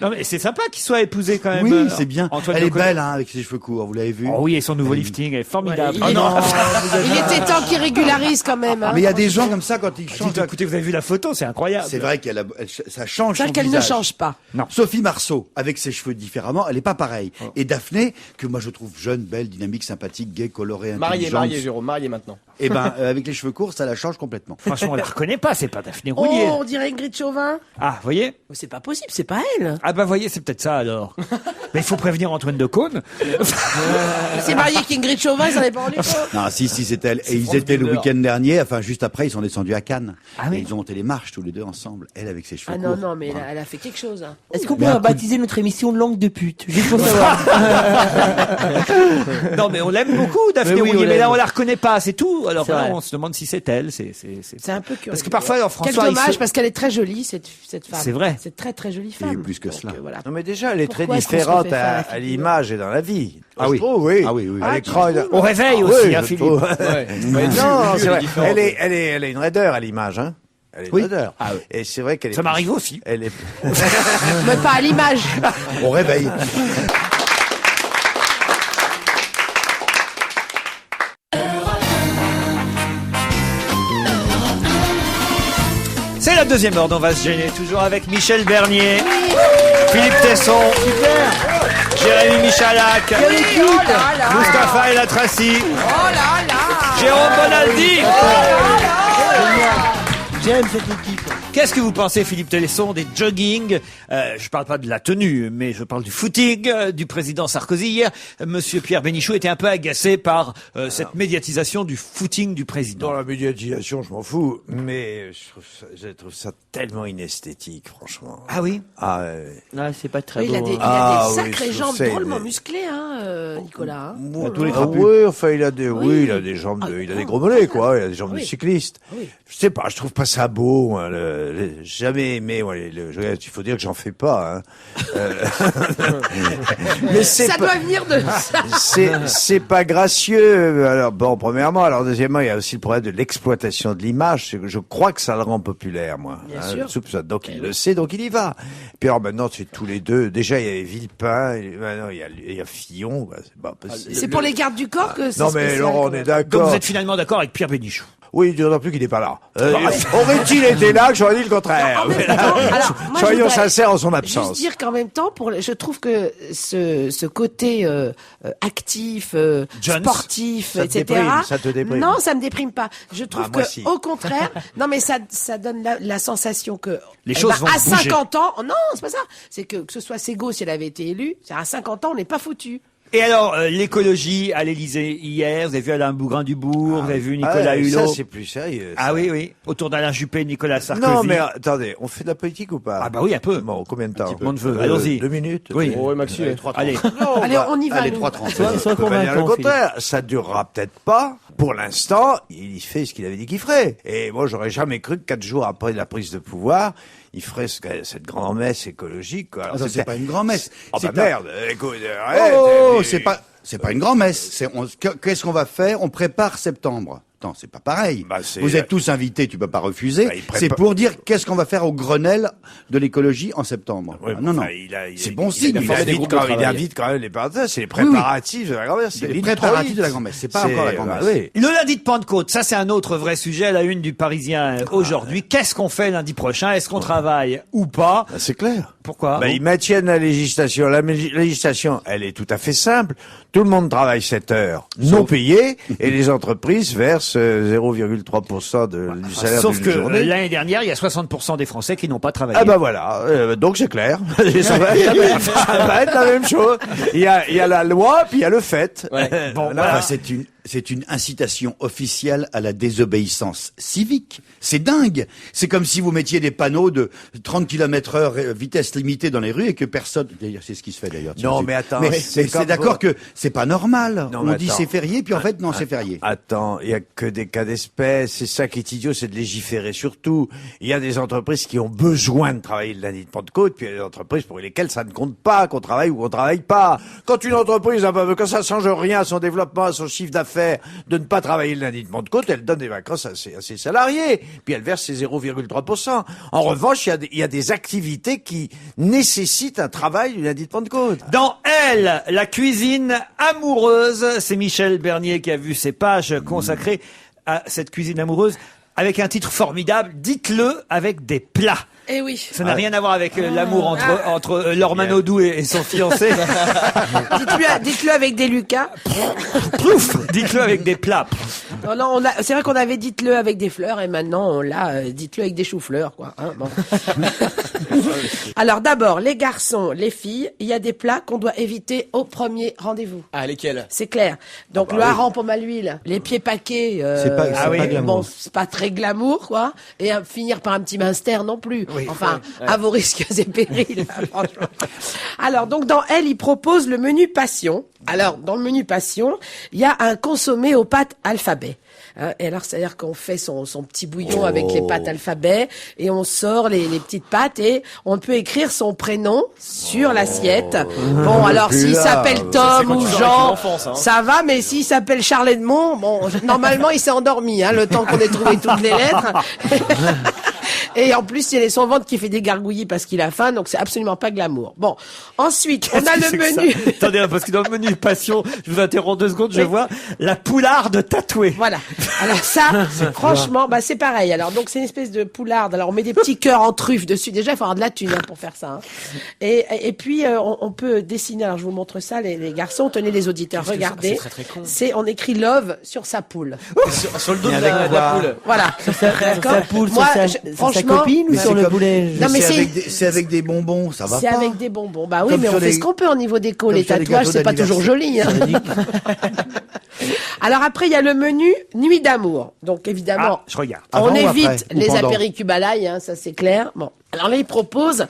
Non, mais c'est sympa qu'il soit épousé quand même. Oui, c'est bien. Antoine Elle est Decaune. belle, hein, avec ses cheveux courts, vous l'avez vu? Oh oui, et son nouveau lifting est formidable. Il, il était temps qu'il régularise quand même. Hein. Mais il y a des gens comme ça, quand ils changent. Dites, écoutez, vous avez vu la photo, c'est incroyable. C'est vrai ça change C'est son vrai qu'elle ne visage. change pas. Sophie Marceau, avec ses cheveux différemment, elle est pas pareille. Et Daphné, que moi je trouve jeune, belle, dynamique, sympathique, gay, colorée, intelligente. Marié, Jérôme, marié maintenant. Et ben, avec les cheveux courts, ça la change complètement. Franchement, on la reconnaît pas, c'est pas Daphné Oh, Roulier. on dirait Ingrid Chauvin. Ah, voyez? Mais c'est pas possible, c'est pas elle. Ah bah voyez, c'est peut-être ça alors. Mais il faut prévenir Antoine Decaune. Il s'est marié avec Ingrid Chauvin, ça n'avait pas rendu compte. Non, si, c'est elle. Et ils France étaient le Binder. week-end dernier, enfin juste après, ils sont descendus à Cannes. Ah oui. Et ils ont monté les marches tous les deux ensemble. Elle avec ses cheveux Ah courts. non, non, mais elle a fait quelque chose. Hein. Est-ce qu'on peut baptiser notre émission Langue de pute? Juste pour savoir. Non mais on l'aime beaucoup, Daphné Mais oui, Roulier, on mais là l'aime. on la reconnaît pas, c'est tout. Alors C'est là, vrai. on se demande si c'est elle. C'est un peu curieux. Parce que parfois, alors, Quel François, dommage, parce qu'elle est très jolie, cette femme. C'est vrai. C'est très très jolie Il y a femme. eu plus que cela. Voilà. Non mais déjà, elle est très Pourquoi est-ce qu'on se différente refait faire la à figure l'image et dans la vie. Ah Je oui. trouve, oui. Ah oui, oui. À Ah, l'écran, tu trouves Au réveil Ah aussi, oui, hein, je Philippe. trouve. Ouais. Non, c'est vrai. différente. Elle est une raideur à l'image, hein. Elle est une Oui. raideur. Ah oui. Et c'est vrai qu'elle est. Ça m'arrive aussi. Elle est. Mais pas à l'image. Au réveil. C'est la deuxième heure, on va se gêner toujours avec Michel Bernier, Philippe Tesson, Jérémy Michalak, Oh là là. Mustapha El Atrassi, Oh là là. Jérôme Bonaldi. J'aime cette équipe. Qu'est-ce que vous pensez, Philippe Tesson, des jogging? Je parle pas de la tenue, mais je parle du footing du président Sarkozy. Hier, Monsieur Pierre Bénichou était un peu agacé par cette médiatisation du footing du président. Dans la médiatisation, je m'en fous, mais je trouve ça tellement inesthétique, franchement. Ah oui? Ah, ouais. Ah, c'est pas très Oui, il a beau. des, hein. il a Ah, des oui, sacrées je jambes sais, drôlement mais- musclées, Nicolas. hein. tous les Ah trapus. ouais, enfin, il a des, Oui. oui, il a des jambes de, il a des gros mollets, quoi. Il a des jambes Oui. de cycliste. Oui. Je sais pas, je trouve pas ça beau, moi, jamais aimé, moi, il faut dire que j'en fais pas, hein. Mais c'est Ça pas, doit venir de ça. c'est pas gracieux. Alors, bon, premièrement, alors, deuxièmement, il y a aussi le problème de l'exploitation de l'image. C'est que je crois que ça le rend populaire, moi. Bien sûr. Soupçonne. Donc, il le sait, donc il y va. Puis alors, maintenant, c'est tous les deux. Déjà, il y avait Villepin, et maintenant, il y a Fillon, bah, c'est pas possible. C'est pour les gardes du corps que c'est Non, mais spécial, Laurent, quand on est même. Donc d'accord. vous êtes finalement d'accord avec Pierre Bénichou? Oui, d'autant plus qu'il n'est pas là. Aurait-il été là, que j'aurais dit le contraire. En même Mais temps, là, alors, moi, je soyons voudrais sincères en son Juste absence. dire qu'en même temps, je trouve que ce côté actif, Jones, sportif, ça te etc. déprime, ça te déprime. Non, ça me déprime pas. Je trouve Ah, moi, que, si. au contraire, non mais ça donne la sensation que Les choses vont à bouger. 50 ans, non, c'est pas ça. C'est que ce soit Ségaud si elle avait été élue, c'est à 50 ans, on n'est pas foutu. Et alors, l'écologie à l'Élysée hier, vous avez vu Alain Bougrain-Dubourg, vous avez vu Nicolas Ah, Hulot. ça, c'est plus sérieux. Ah ça. oui, oui. Autour d'Alain Juppé, Nicolas Sarkozy. Non, mais attendez, on fait de la politique ou pas? Ah bah oui, un peu. Bon, combien de temps? Tout le monde veut. Allons-y. 2 minutes? Oui. Oh, ouais, Maxime. Allez. Non, Allez, bah, on y va. Allez, nous. 3,30. Sois on peut pas dire le convaincant, Philippe. contraire. Ça durera peut-être pas. Pour l'instant, il fait ce qu'il avait dit qu'il ferait. Et moi, j'aurais jamais cru que 4 jours après la prise de pouvoir, il ferait cette grand-messe écologique, quoi. Alors, Ah, ça, c'est pas une grand-messe. Oh, bah C'est un- merde. Écoute, arrête. Oh, Et- c'est pas une grand-messe. Qu'est-ce qu'on va faire? On prépare septembre. Non, c'est pas pareil. Bah, c'est- Vous êtes tous invités, tu peux pas refuser. Bah, il prépare- C'est pour dire qu'est-ce qu'on va faire au Grenelle de l'écologie en septembre. Ouais, Ah, non, non. enfin, C'est bon signe. Il formé des invite groupes de quand, il travail. invite quand même les partenaires. C'est les préparatifs de la grand-mère. C'est Les l'introït. préparatifs de la grand-messe. C'est pas encore la grand-messe. bah oui. Le lundi de Pentecôte, ça c'est un autre vrai sujet à la une du Parisien aujourd'hui. Qu'est-ce qu'on fait lundi prochain? Est-ce qu'on travaille ou pas? Bah, c'est clair. Pourquoi? Bah, ils maintiennent la législation. La législation, elle est tout à fait simple. Tout le monde travaille 7 heures non payées et les entreprises versent 0,3% du salaire Sauf d'une que journée. l'année dernière, il y a 60% des Français qui n'ont pas travaillé. Ah bah voilà, donc c'est clair. ça va être la même chose. Il y a la loi, puis il y a le fait. Bon, Enfin, c'est une incitation officielle à la désobéissance civique. C'est dingue. C'est comme si vous mettiez des panneaux de 30 km/h vitesse limitée dans les rues et que personne. D'ailleurs, c'est ce qui se fait d'ailleurs. Non, mais attends, Mais c'est c'est comme d'accord que c'est pas normal. Non, On mais dit attends. c'est férié, puis en fait non, c'est férié. Attends, il y a que des cas d'espèce. C'est ça qui est idiot, c'est de légiférer sur tout. Il y a des entreprises qui ont besoin de travailler le lundi de Pentecôte, puis il y a des entreprises pour lesquelles ça ne compte pas, qu'on travaille ou qu'on travaille pas. Quand une entreprise, quand ça change rien à son développement, à son chiffre d'affaires, préfère de ne pas travailler le lundi de Pentecôte, elle donne des vacances à ses salariés. Puis elle verse ses 0,3%. En revanche, il y a des activités qui nécessitent un travail du lundi de Pentecôte. Dans Elle, la cuisine amoureuse, c'est Michel Bernier qui a vu ces pages consacrées à cette cuisine amoureuse avec un titre formidable, dites-le avec des plats. Eh oui. Ça n'a rien à voir avec l'amour entre Laure Manodou et son fiancé. Dites-le avec des Lucas. Plouf, dites-le avec des plats. Non, c'est vrai qu'on avait dites-le avec des fleurs et maintenant on l'a dites-le avec des choux-fleurs, quoi. Hein, bon. Alors d'abord, les garçons, les filles, il y a des plats qu'on doit éviter au premier rendez-vous. Ah, lesquels? C'est clair. Donc le hareng pomme à l'huile, les pieds paquets, pas glamour. bon, c'est pas très glamour, quoi. Et finir par un petit minster non plus. Oui. Enfin, à vos risques et périls, franchement. Alors donc dans Elle, il propose le menu passion. Alors dans le menu passion, il y a un consommé aux pâtes alphabet. Et alors, c'est-à-dire qu'on fait son petit bouillon avec les pâtes alphabet et on sort les petites pâtes et on peut écrire son prénom sur l'assiette. Bon, alors s'il s'appelle Tom ou Jean, ça va, mais s'il s'appelle Charles Edmond, bon, normalement il s'est endormi, hein, le temps qu'on ait trouvé toutes les lettres. Et en plus, il y a son ventre qui fait des gargouillis parce qu'il a faim, donc c'est absolument pas glamour. Bon, ensuite, on a le menu. Attendez, parce que dans le menu passion, je vous interromps 2 secondes, je vois la poularde tatouée. Voilà. Alors ça, franchement, bah c'est pareil. Alors donc c'est une espèce de poularde. Alors on met des petits cœurs en truffe dessus. Déjà, il faut avoir de la thune pour faire ça. Hein. Et puis on peut dessiner. Alors je vous montre ça, les garçons. Tenez les auditeurs, regardez. C'est très con. On écrit love sur sa poule. Sur le dos de la poule. Voilà. D'accord. Sa poule, Moi, sur sa copine ou Mais sur c'est le comme- boulet? Non, mais c'est avec des bonbons, ça va C'est pas. avec des bonbons. Bah oui, Comme mais on sur fait les- ce qu'on peut au niveau déco. Les sur les tatouages, gâteaux c'est pas toujours joli. Hein. Alors après, il y a le menu nuit d'amour. Donc évidemment, Je regarde. Avant on ou évite après ou les pendant apéricubes à l'ail, hein, ça c'est clair. Bon, alors là, il propose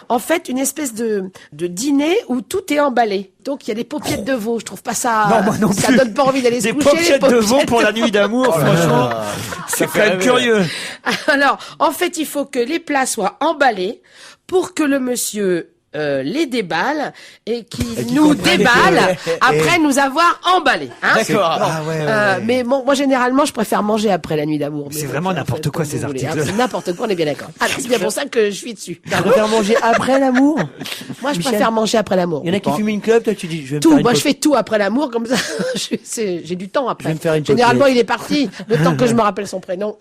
en fait une espèce de dîner où tout est emballé. Donc il y a des paupiètes de veau. Je trouve pas ça. Non, moi non ça plus. donne pas envie d'aller se Des coucher. les paupiètes de veau paupiètes pour la de nuit d'amour, franchement, c'est quand même curieux. Alors, en fait, il faut que les plats soient emballés pour que le monsieur les déballe et qu'il nous déballe après nous avoir emballés. Hein. D'accord. Bon, mais bon, moi généralement, je préfère manger après la nuit d'amour. Mais C'est bon, vraiment ça, n'importe faites quoi, comme ces vous voulez, articles. hein. C'est n'importe quoi, on est bien d'accord. Alors, c'est bien pour ça que je suis dessus. Tu préfères manger après l'amour? Moi, je Michel, préfère manger après l'amour. Il y en a qui fument une clope, toi tu dis, je vais me Tout, faire une moi je pop- fais tout après l'amour, comme ça, j'ai du temps après. Je vais me faire une Généralement, potelette. il est parti, le temps que je me rappelle son prénom.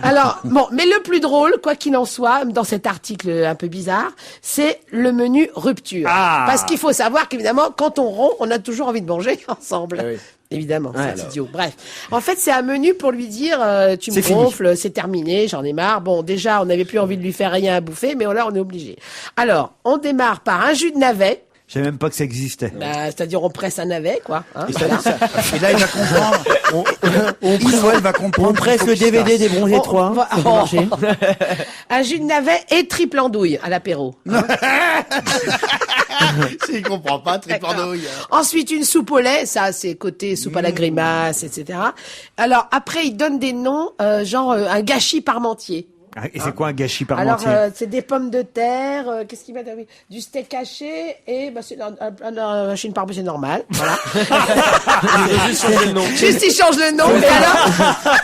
Alors, bon, mais le plus drôle, quoi qu'il en soit, dans cet article un peu bizarre, c'est le menu rupture. Ah. Parce qu'il faut savoir qu'évidemment, quand on rompt, on a toujours envie de manger ensemble. oui. Évidemment, c'est idiot. Bref. En fait, c'est un menu pour lui dire, tu me C'est fini. gonfles, c'est terminé, j'en ai marre. Bon, déjà, on n'avait plus envie de lui faire rien à bouffer, mais là, on est obligé. Alors, on démarre par un jus de navet. Je savais même pas que ça existait. Bah, c'est-à-dire on presse un navet, quoi. Hein, Et, voilà. et là, il va comprendre. Il ou elle va comprendre. On presse qu'il le faut qu'il se DVD des bronzés Oh, 3. va- Ça peut oh. marcher. Un jus de navet et triple andouille à l'apéro. S'il comprend pas, tripandouille. Ensuite, une soupe au lait, ça c'est côté soupe à la grimace, etc. Alors après, il donne des noms, genre un gâchis parmentier. Ah, et c'est quoi un gâchis Alors parmentier? c'est des pommes de terre, qu'est-ce qu'il met? Oui, du steak haché et bah, c'est un gâchis parmentier normal. Voilà. Juste changer le nom. Juste il change le nom. Et alors,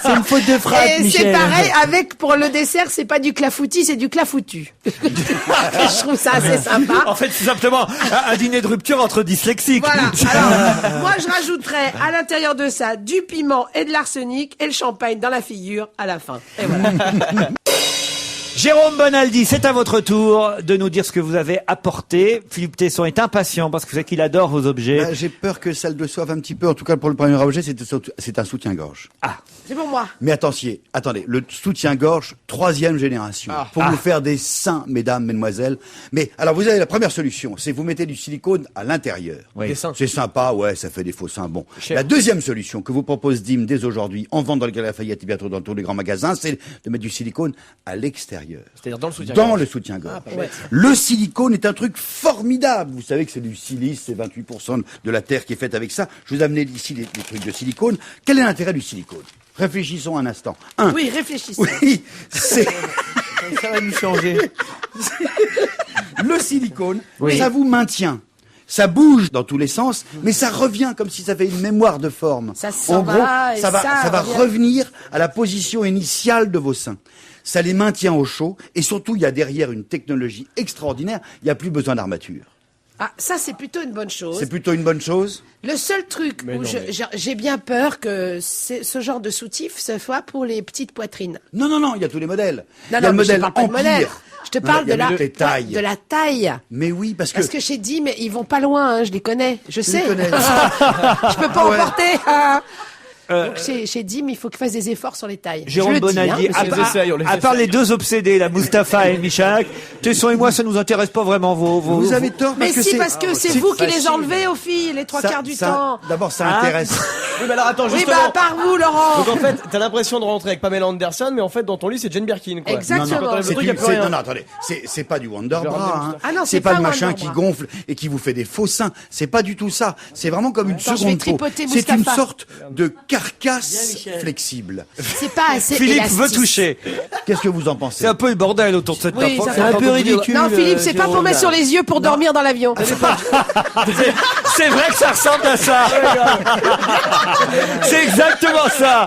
C'est une faute de frappe, et c'est Michel. pareil avec pour le dessert, c'est pas du clafoutis, c'est du clafoutu. Je trouve ça assez sympa. En fait, c'est simplement un dîner de rupture entre dyslexiques. Voilà. Alors, moi, je rajouterais à l'intérieur de ça du piment et de l'arsenic et le champagne dans la figure à la fin. Et voilà. Jérôme Bonaldi, c'est à votre tour de nous dire ce que vous avez apporté. Philippe Tesson est impatient parce que vous savez qu'il adore vos objets. Bah, j'ai peur que ça le déçoive un petit peu. En tout cas, pour le premier objet, c'est un soutien-gorge. C'est pour moi. Mais attention, attendez, le soutien-gorge 3e génération. Pour vous faire des seins, mesdames, mesdemoiselles. Mais alors, vous avez la première solution, c'est vous mettez du silicone à l'intérieur. Oui. Des seins. C'est sympa, ouais, ça fait des faux seins. Bon. Cher. La deuxième solution que vous propose Dim dès aujourd'hui, en vente dans le Galeries Lafayette et bientôt dans tous les grands magasins, c'est de mettre du silicone à l'extérieur. C'est-à-dire dans le soutien. Dans le soutien-gorge. Le silicone est un truc formidable. Vous savez que c'est du silice, c'est 28% de la terre qui est faite avec ça. Je vous ai amené ici les trucs de silicone. Quel est l'intérêt du silicone? Réfléchissons un instant. Oui, réfléchissez. Oui, c'est Ça va nous changer. le silicone, Oui. ça vous maintient. Ça bouge dans tous les sens, mais ça revient comme si ça avait une mémoire de forme. Ça s'en en gros, va et ça va revient. revenir à la position initiale de vos seins. Ça les maintient au chaud, et surtout, il y a derrière une technologie extraordinaire. Il n'y a plus besoin d'armature. Ah, ça c'est plutôt une bonne chose. C'est plutôt une bonne chose. Le seul truc où j'ai bien peur que ce genre de soutif se soit pour les petites poitrines. Non, il y a tous les modèles. Non, il y a le mais je modèle parle pas de Empire. modèle. Je te parle il y a de la les tailles. de la taille. Mais oui, parce que chez Dim, ils vont pas loin, hein, je les connais. Je sais. les connais. Je peux pas Ouais. en porter. Hein. Donc chez Dim, il faut qu'il fasse des efforts sur les tailles. Jérôme Je le dis, Bonaldi, hein, monsieur. à part les deux obsédés, la Mustapha et Michak, Tesson et moi, ça nous intéresse pas vraiment vous avez tort Mais parce si, que parce que c'est vous qui les enlevez aux filles les trois quarts du temps. D'abord, ça Hein intéresse. Oui, mais alors attends, Oui, justement. bah, par vous, Laurent. Donc en fait, t'as l'impression de rentrer avec Pamela Anderson, mais en fait, dans ton lit, c'est Jane Birkin, quoi. Exactement. Quand on enlève le C'est truc, y a plus c'est- rien. non, attendez, c'est pas du Wonderbra, hein. Ah non, c'est c'est pas pas le machin Wonderbra. qui gonfle et qui vous fait des faux seins. C'est pas du tout ça. C'est vraiment comme une Attends, je vais seconde peau. tripoter C'est une Mustapha. sorte de carcasse flexible. C'est pas assez Philippe élastique. veut toucher. Qu'est-ce que vous en pensez? C'est un peu le bordel autour de cette Oui, enfant. ça C'est un peu ridicule. Non, Philippe, c'est pas pour Jérôme, mettre sur les yeux pour dormir dans l'avion. C'est vrai que ça ressemble à ça. C'est exactement ça.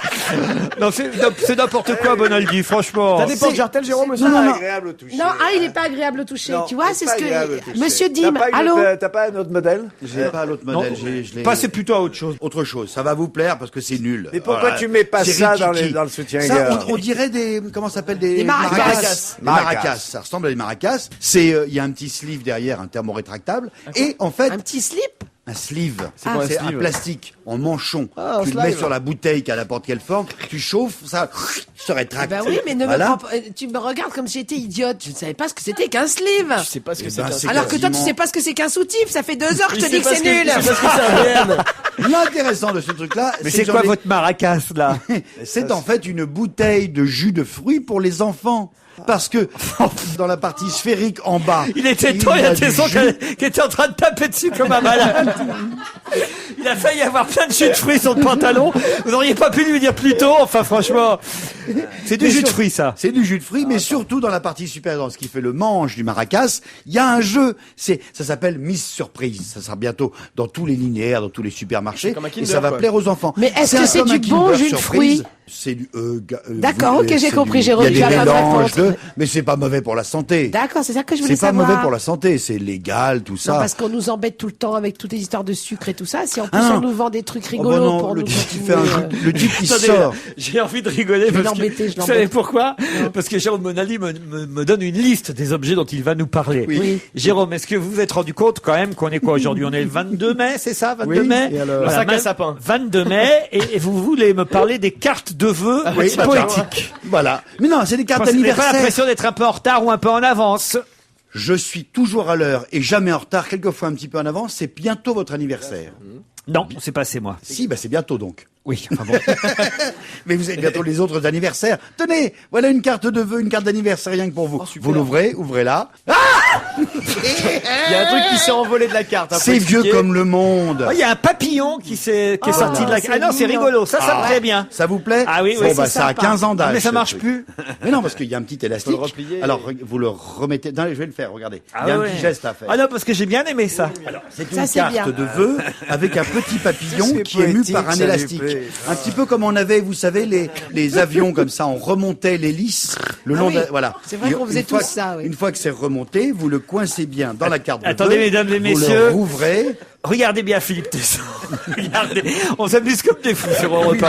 Non, c'est n'importe quoi, Bonaldi, franchement. T'as des portes jartelles, Jérôme, aussi? Non. Agréable au toucher. Non, il est pas agréable au toucher. Non, Tu vois, c'est c'est pas ce agréable au que toucher. Monsieur T'as Dim. pas une Allô. T'as pas un autre modèle? J'ai pas l'autre modèle. je l'ai- Passez plutôt à autre chose. Autre chose. Ça va vous plaire parce que c'est nul. Mais pourquoi Voilà. tu mets pas C'est ça rikiki. dans le soutien-gorge? Ça, on dirait des, comment ça s'appelle, des maracas. Des maracas. Ça ressemble à des maracas. C'est, il y a un petit sleeve derrière, un thermorétractable. Et en fait, Un petit slip. un sleeve. quoi un C'est un sleeve plastique en manchon. Ah, un Tu le mets slide. sur la bouteille qui a n'importe quelle forme. Tu chauffes, ça se rétracte. Ben oui, mais ne Voilà. me prends pas- tu me regardes comme si j'étais idiote. Je ne savais pas ce que c'était qu'un sleeve. Je sais pas ce que Eh c'est ben, qu'un c'est Alors que toi, tu quasiment- sais pas ce que c'est qu'un soutif. Ça fait 2 heures que je te dis que c'est nul. Je sais pas ce que c'est un VM. L'intéressant de ce truc-là, Mais que c'est j'en quoi ai- votre maracas, là? C'est en fait une bouteille de jus de fruits pour les enfants. Parce que dans la partie sphérique en bas, Il était temps, il y a du Tesson jus. qui était en train de taper dessus comme un malade. Il a failli avoir plein de jus de fruits sur le pantalon. Vous n'auriez pas pu lui dire plus tôt. Enfin, franchement, c'est du Mais jus de sur- fruits, ça. C'est du jus de fruits, mais surtout dans la partie supérieure, dans ce qui fait le manche du maracas, il y a un jeu. Ça s'appelle Miss Surprise. Ça sera bientôt dans tous les linéaires, dans tous les supermarchés. comme un Et Kinder, ça va quoi. plaire aux enfants. Mais est-ce un que c'est comme du un bon Kinder jus de Surprise. fruits C'est du. D'accord, ok, j'ai c'est compris, du- Jérôme, Il y tu a vas des pas me mélanges répondre. mais c'est pas mauvais pour la santé. D'accord, c'est ça que je voulais C'est pas savoir. mauvais pour la santé. C'est légal, tout ça. Non, parce qu'on nous embête tout le temps avec toutes les histoires de sucre et tout ça. Si en plus Ah non. on nous vend des trucs Oh, rigolos bah non, pour le nous type qui continuer, fait le type qui Attendez, sort. j'ai envie de rigoler vais parce que, l'embêter, je vous savez l'embête. pourquoi? Parce que Jérôme Bonaldi me donne une liste des objets dont il va nous parler. Oui. Jérôme, est-ce que vous vous êtes rendu compte quand même qu'on est quoi aujourd'hui? On est le 22 mai, c'est ça? 22 Oui, mai? et alors Le sac à même- sapin. 22 mai, et vous voulez me parler des cartes de vœux Oui, bah, poétiques. Voilà. Mais non, c'est des cartes Vous n'avez pas anniversaires. l'impression d'être un peu en retard ou un peu en avance? Je suis toujours à l'heure et jamais en retard, quelquefois un petit peu en avance. C'est bientôt votre anniversaire. Non, c'est passé moi. Si, bah c'est bientôt donc. Oui, enfin bon. Mais vous avez bientôt les autres anniversaires. Tenez, voilà une carte de vœux, une carte d'anniversaire rien que pour vous. Vous l'ouvrez, ouvrez-la. Il y a un truc qui s'est envolé de la carte. hein, faut C'est vieux expliquer. comme le monde. Oh, il y a un papillon qui est Oh, sorti de la... c'est Ah non, c'est mignon. rigolo. Ça me plaît bien. Ça vous plaît Ah oui, Bon, oui, bah, c'est ça a sympa. 15 ans d'âge. Mais ça ce marche truc. plus. Mais non, parce qu'il y a un petit élastique. Faut le replier. Alors, vous le remettez. Non, je vais le faire, regardez. Ah Il y a ouais. un petit geste à faire. Ah non, parce que j'ai bien aimé ça. C'est Ça, une c'est carte bien. de vœux avec un petit papillon C'est qui est mu poétique, par un ça lui élastique. plaît. Un petit peu comme on avait, vous savez, les avions comme ça, on remontait l'hélice le long oui. de, voilà. C'est vrai Et qu'on une faisait fois tous que- ça, oui. Une fois que c'est remonté, vous le coincez bien dans la carte de Attendez, vœux, mesdames et vous messieurs. le rouvrez. Regardez bien Philippe Tesson. Regardez. On s'amuse comme des fous sur Europe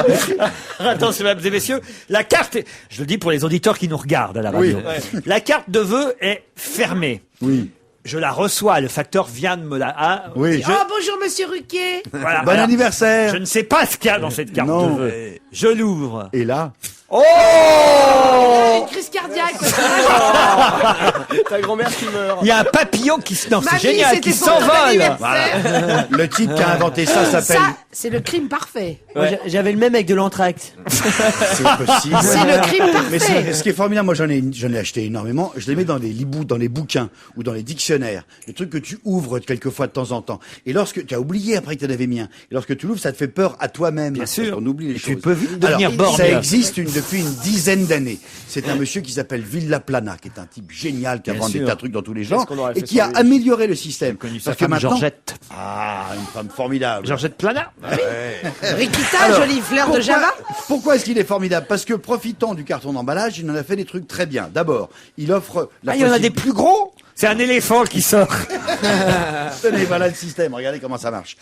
1. Attention, mesdames et messieurs. La carte, je le dis pour les auditeurs qui nous regardent à la radio. Oui. La carte de vœux est fermée. Oui. Je la reçois. Le facteur vient de me la... Ah, Oui. Oh, bonjour, monsieur Ruquier. voilà. Bon Alors, anniversaire. je ne sais pas ce qu'il y a dans cette carte Non. de vœux. Je l'ouvre. Et là, Oh! Une crise cardiaque. parce que moi, Ta grand-mère qui meurt. Il y a un papillon qui se... Non, Ma c'est vie, génial, c'était qui pour ton s'envole. anniversaire. le type qui a inventé ça s'appelle. Ça, c'est le crime parfait. Moi, j'avais le même avec de l'anthrax. C'est possible. C'est le crime Mais parfait. ce qui est formidable, moi j'en ai acheté énormément. Je les mets dans les bouquins ou dans les dictionnaires, des trucs que tu ouvres quelquefois de temps en temps. Et lorsque tu as oublié après que tu en avais mis un, et lorsque tu l'ouvres, ça te fait peur à toi-même. Bien sûr. On oublie les Et choses. tu peux vite devenir Alors, borgne. ça existe une depuis une dizaine d'années. C'est un monsieur qui s'appelle Villaplana, qui est un type génial, qui a Bien vendu des sûr. tas de trucs dans tous les genres, qu'on aurait et fait qui a sur lui amélioré le système. Connu sa Parce que femme maintenant, Georgette. ah, une femme formidable. Georgette Plana. Rikita, Alors, jolie fleur de pourquoi- Java. Pourquoi est-ce qu'il est formidable? Parce que profitant du carton d'emballage, il en a fait des trucs très bien. D'abord, il offre la Il y en a des plus gros. C'est un éléphant qui sort. Tenez, voilà le système. Regardez comment ça marche.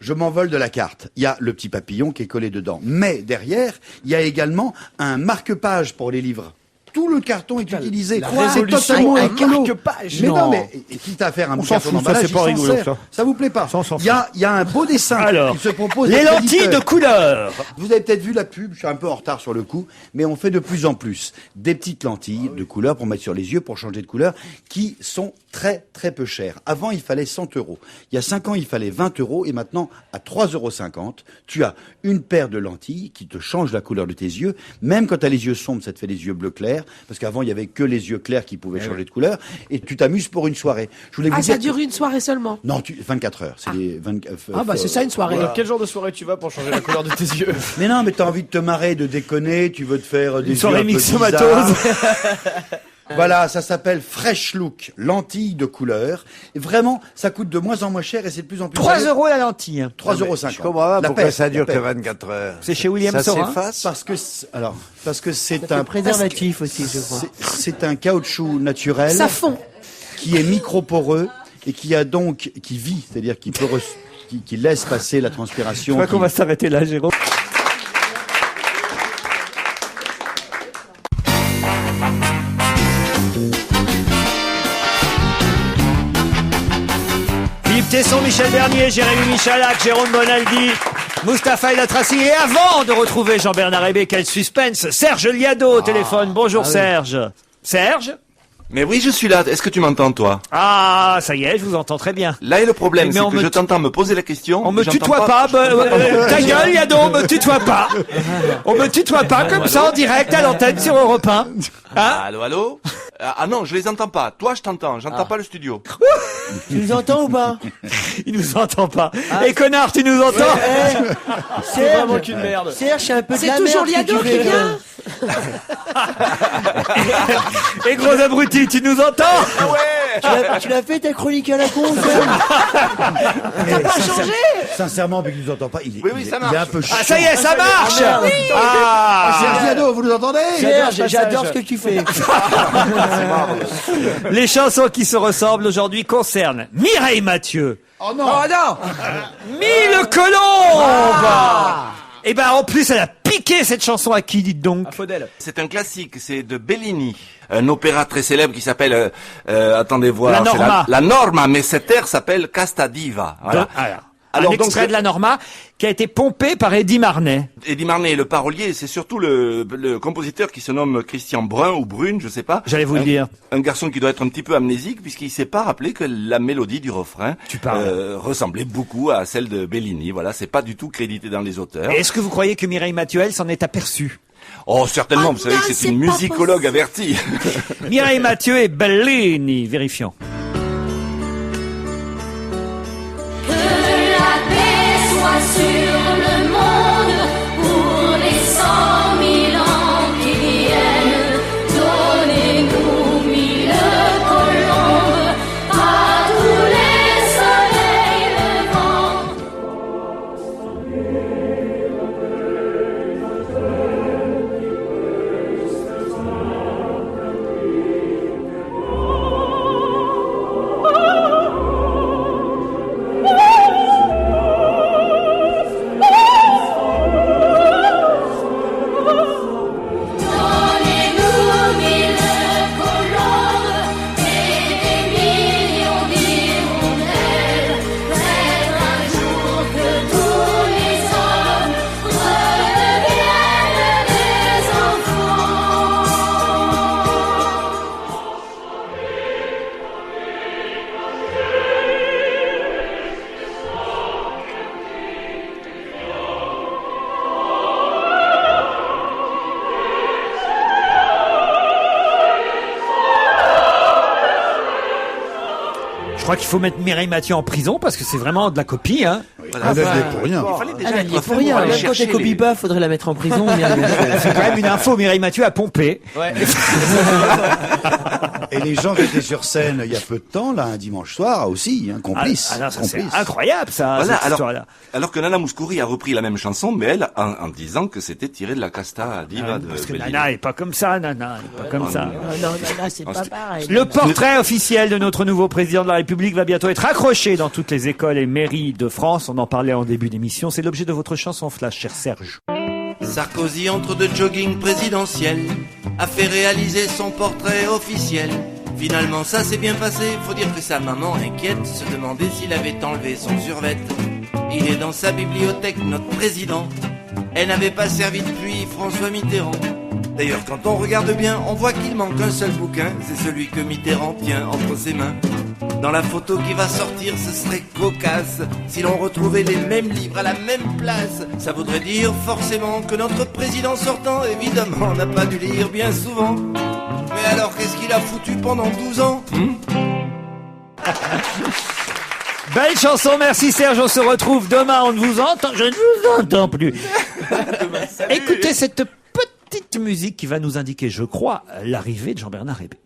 Je m'envole de la carte. Il y a le petit papillon qui est collé dedans. Mais derrière, il y a également un marque-page pour les livres. Tout le carton est utilisé. C'est résolution, totalement un écolo. marque-page. Mais non, Non. mais quitte à faire un s'en carton fout, ça, d'emballage, c'est pas il s'en rigolo, sert. ça. Vous plaît pas? Ça, on s'en Il y a un beau dessin Alors, qui se propose. les aux lentilles de éditeurs. couleur. Vous avez peut-être vu la pub, je suis un peu en retard sur le coup, mais on fait de plus en plus des petites lentilles de couleur pour mettre sur les yeux, pour changer de couleur, qui sont très très peu chères. Avant, il fallait 100 €. Il y a 5 ans, il fallait 20 € et maintenant, à 3,50 €, tu as une paire de lentilles qui te change la couleur de tes yeux. Même quand tu as les yeux sombres, ça te fait des yeux bleu clair, parce qu'avant, il y avait que les yeux clairs qui pouvaient changer de couleur, et tu t'amuses pour une soirée. Je voulais vous Ah, dire ça dure une soirée seulement. Non, 24 heures. C'est les 24. Ah, bah, c'est ça une soirée. Quel genre de soirée tu vas pour changer la couleur de tes yeux? Mais non, mais t'as envie de te marrer, de déconner, tu veux te faire des soirée yeux un peu mixomatose. bizarres. Voilà, ça s'appelle Fresh Look, lentilles de couleur. Et vraiment, ça coûte de moins en moins cher et c'est de plus en plus 3 sérieux. € la lentille. 3,50 €. Je comprends pas La pourquoi paire, ça dure la que paire. 24 heures. C'est chez William Ça Sorin. s'efface. Parce que c'est Un un préservatif aussi, je crois. c'est un caoutchouc naturel Ça fond. qui est microporeux et qui vit, c'est-à-dire qui laisse passer la Je transpiration. crois qu'on va s'arrêter là, Jérôme. Philippe Tesson, Michel Bernier, Jérémy Michalak, Jérôme Bonaldi, Mustapha El Atrassi. Et avant de retrouver Jean-Bernard Hébé, quel suspense, Serge Liado au téléphone. Bonjour Serge. Serge? Mais oui, je suis là. Est-ce que tu m'entends, toi? Ah, ça y est, je vous entends très bien. Là est le problème, Mais c'est on que me je tu- t'entends me poser la question. On me mais j'entends tutoie pas, ta gueule, Liado, on me tutoie pas. On me tutoie pas comme ça en direct à l'antenne sur Europe 1. Hein? Allô, allô? Ah non, je les entends pas. Toi, je t'entends. J'entends pas le studio. Tu nous entends ou pas? Il nous entend pas. Et connard, tu nous entends? C'est vraiment qu'une merde. Serge, c'est un peu de C'est la toujours merde que Liado tu qui fais, vient. Et gros abruti, tu nous entends? Tu l'as fait ta chronique à la con, Serge? T'as pas changé. Sincèrement, mais qu'il nous entend pas, il est, Oui, oui, il est- ça il est marche. un peu chiant. Ah, ça y est, ça marche! merde. Ah! Serge Liado, vous nous entendez? Serge, J'adore j'adore ce ce que tu fais. Les chansons qui se ressemblent aujourd'hui concernent Mireille Mathieu, Oh non! Oh non. Mille Colombe! Et ben, en plus, elle a piqué cette chanson à qui, dites donc? À Faudel. C'est un classique, c'est de Bellini. Un opéra très célèbre qui s'appelle, attendez voir. La c'est Norma. La Norma, mais cette air s'appelle Casta Diva. Voilà. Alors, un donc, extrait de la Norma qui a été pompé par Eddie Marnet. Eddie Marnet est le parolier, c'est surtout le compositeur qui se nomme Christian Brun ou Brune, je sais pas. J'allais vous le dire. Un garçon qui doit être un petit peu amnésique puisqu'il s'est pas rappelé que la mélodie du refrain Tu parles. ressemblait beaucoup à celle de Bellini. Voilà, c'est pas du tout crédité dans les auteurs. Est-ce que vous croyez que Mireille Mathieu, elle, s'en est aperçue? Oh, certainement, Oh vous savez non, que c'est c'est une pas musicologue avertie. Mireille Mathieu et Bellini, vérifions. Que la paix soit sur le monde pour les 100 000 ans qui viennent. Donnez-nous 1000 colombes à tous les soleils levants. Donnez-nous 1000 colombes et des millions d'hirondelles. Peut-être un jour que tous les hommes redeviennent des enfants. Je crois qu'il faut mettre Mireille Mathieu en prison parce que c'est vraiment de la copie, hein. Voilà. Elle est pour rien. Il fallait déjà Elle être est fin pour rien. aller Même quand chercher elle copie les- pas, faudrait la mettre en prison. C'est quand même une info. Mireille Mathieu a pompé. Ouais. Et les gens qui étaient sur scène il y a peu de temps, là, un dimanche soir, aussi, hein, complices. Ah non, ça c'est complices. incroyable ça. Voilà, cette histoire-là. alors que Nana Mouskouri a repris la même chanson, mais elle, en disant que c'était tiré de la Casta Diva de Parce que Bellini. Nana est pas comme ça, Nana est pas comme ça. Non, là, c'est pas pareil. Le portrait officiel de notre nouveau président de la République va bientôt être accroché dans toutes les écoles et mairies de France. On en parlait en début d'émission. C'est l'objet de votre chanson flash, cher Serge. Sarkozy entre deux jogging présidentiels a fait réaliser son portrait officiel. Finalement ça s'est bien passé, faut dire que sa maman inquiète se demandait s'il avait enlevé son survêt. Il est dans sa bibliothèque notre président, elle n'avait pas servi depuis François Mitterrand. D'ailleurs quand on regarde bien, on voit qu'il manque un seul bouquin, c'est celui que Mitterrand tient entre ses mains. Dans la photo qui va sortir, ce serait cocasse si l'on retrouvait les mêmes livres à la même place. Ça voudrait dire forcément que notre président sortant, évidemment, n'a pas dû lire bien souvent. Mais alors, qu'est-ce qu'il a foutu pendant 12 ans Belle chanson, merci Serge. On se retrouve demain. On ne vous entend, je ne vous entends plus. Écoutez cette petite musique qui va nous indiquer, je crois, l'arrivée de Jean-Bernard Hébé.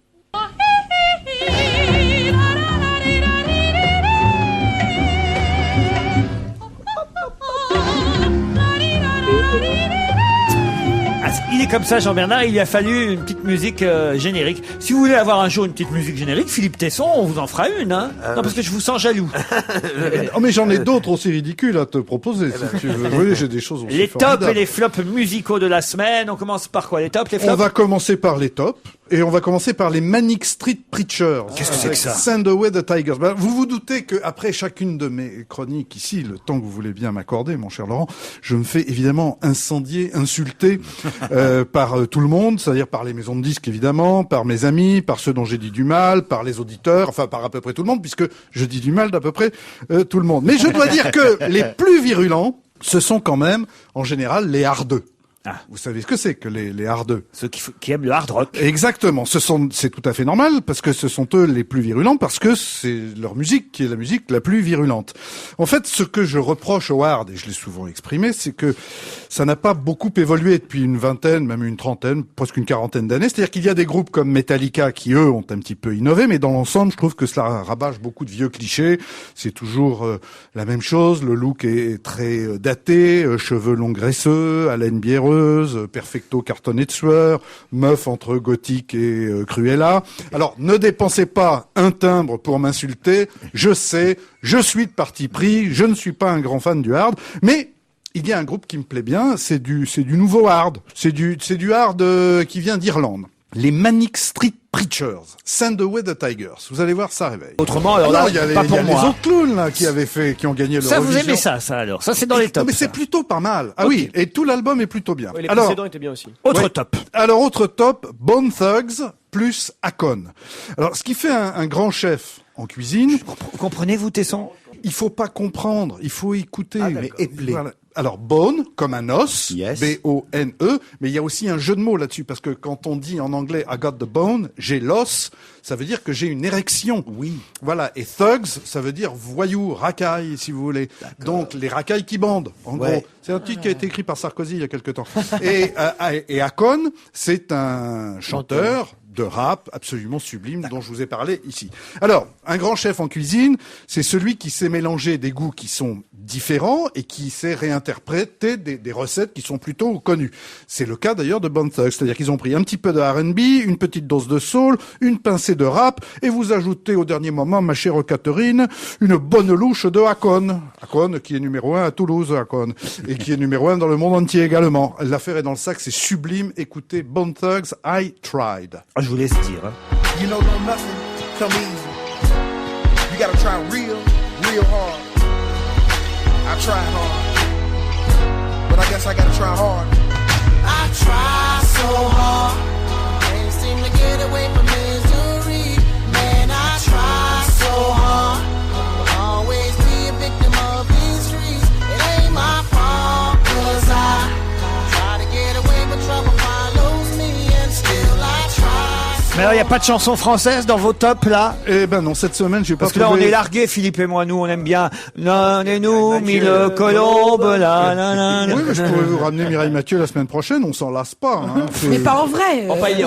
Il est comme ça, Jean-Bernard, il lui a fallu une petite musique générique. Si vous voulez avoir un jour une petite musique générique, Philippe Tesson, on vous en fera une, hein. Non, parce que je vous sens jaloux. Oh, mais j'en ai d'autres aussi ridicules à te proposer, si tu veux. Oui, j'ai des choses aussi Les tops formidables. et les flops musicaux de la semaine. On commence par quoi? Les tops, les flops? On va commencer par les tops. Et on va commencer par les Manic Street Preachers. Qu'est-ce que c'est que ça? Send Away the Tigers. Ben, vous vous doutez que après chacune de mes chroniques ici, le temps que vous voulez bien m'accorder, mon cher Laurent, je me fais évidemment incendier, insulter par tout le monde, c'est-à-dire par les maisons de disques évidemment, par mes amis, par ceux dont j'ai dit du mal, par les auditeurs, enfin par à peu près tout le monde, puisque je dis du mal d'à peu près tout le monde. Mais je dois dire que les plus virulents, ce sont quand même en général les hardeux. Ah. Vous savez ce que c'est que les hardeux? Ceux qui aiment le hard rock. Exactement. C'est tout à fait normal parce que ce sont eux les plus virulents parce que c'est leur musique qui est la musique la plus virulente. En fait, ce que je reproche au hard, et je l'ai souvent exprimé, c'est que ça n'a pas beaucoup évolué depuis une vingtaine, même une trentaine, presque une quarantaine d'années. C'est-à-dire qu'il y a des groupes comme Metallica qui, eux, ont un petit peu innové, mais dans l'ensemble, je trouve que cela rabâche beaucoup de vieux clichés. C'est toujours la même chose. Le look est très daté, cheveux longs graisseux, haleine biéreuse, perfecto cartonné de sueur, meuf entre gothique et Cruella. Alors, ne dépensez pas un timbre pour m'insulter. Je sais, je suis de parti pris, je ne suis pas un grand fan du hard, mais il y a un groupe qui me plaît bien, c'est du nouveau hard. C'est du hard qui vient d'Irlande. Les Manic Street Preachers, Send Away the Tigers. Vous allez voir, ça réveille. Autrement, alors là, il y a les pas pour moi. autres clowns là qui ont gagné le. Ça, vous aimez ça alors? Ça, c'est dans les tops. Mais c'est plutôt pas mal. Ah oui, et tout l'album est plutôt bien. Ouais, les Alors, précédents étaient bien aussi. Autre ouais. top. Alors, autre top, Bone Thugs plus Akon. Alors, ce qui fait un grand chef en cuisine, Comprenez-vous, Tesson? il faut pas comprendre, il faut écouter. mais épeler. Voilà. Alors, bone, comme un os, Yes. B-O-N-E, mais il y a aussi un jeu de mots là-dessus, parce que quand on dit en anglais I got the bone, j'ai l'os, ça veut dire que j'ai une érection. Oui. Voilà, et thugs, ça veut dire voyou, racaille, si vous voulez. Donc, les racailles qui bandent, en Ouais. gros. C'est un titre qui a été écrit par Sarkozy il y a quelque temps. Et Akon, c'est un chanteur de rap absolument sublime dont je vous ai parlé ici. Alors, un grand chef en cuisine, c'est celui qui sait mélanger des goûts qui sont différents et qui sait réinterpréter des recettes qui sont plutôt connues. C'est le cas d'ailleurs de Bone Thugs, c'est-à-dire qu'ils ont pris un petit peu de R&B, une petite dose de soul, une pincée de rap, et vous ajoutez au dernier moment, ma chère Catherine, une bonne louche de Akon. Akon qui est numéro 1 à Toulouse, Akon, et qui est numéro 1 dans le monde entier également. L'affaire est dans le sac, c'est sublime. Écoutez Bone Thugs, I Tried. Ah, je vous laisse dire. Hein. You know, no nothing come easy. You gotta try real hard. I tried hard, but I guess I gotta try hard. I try so hard, can't seem to get away from misery. Man, I try so hard, I'll always be a victim of these streets. It ain't my fault, 'cause I try to get away, but trouble follows me, and still I try. Mais alors, il n'y a pas de chanson française dans vos tops, là? Eh ben non, cette semaine, j'ai pas Parce que là, on trouvé- est largués, Philippe et moi. Nous, on aime bien. Donnez-nous mille colombes, là, là, là, là. Oui, mais je pourrais vous ramener Mireille Mathieu la semaine prochaine, on s'en lasse pas. Hein. Mais pas en vrai. Empaillé.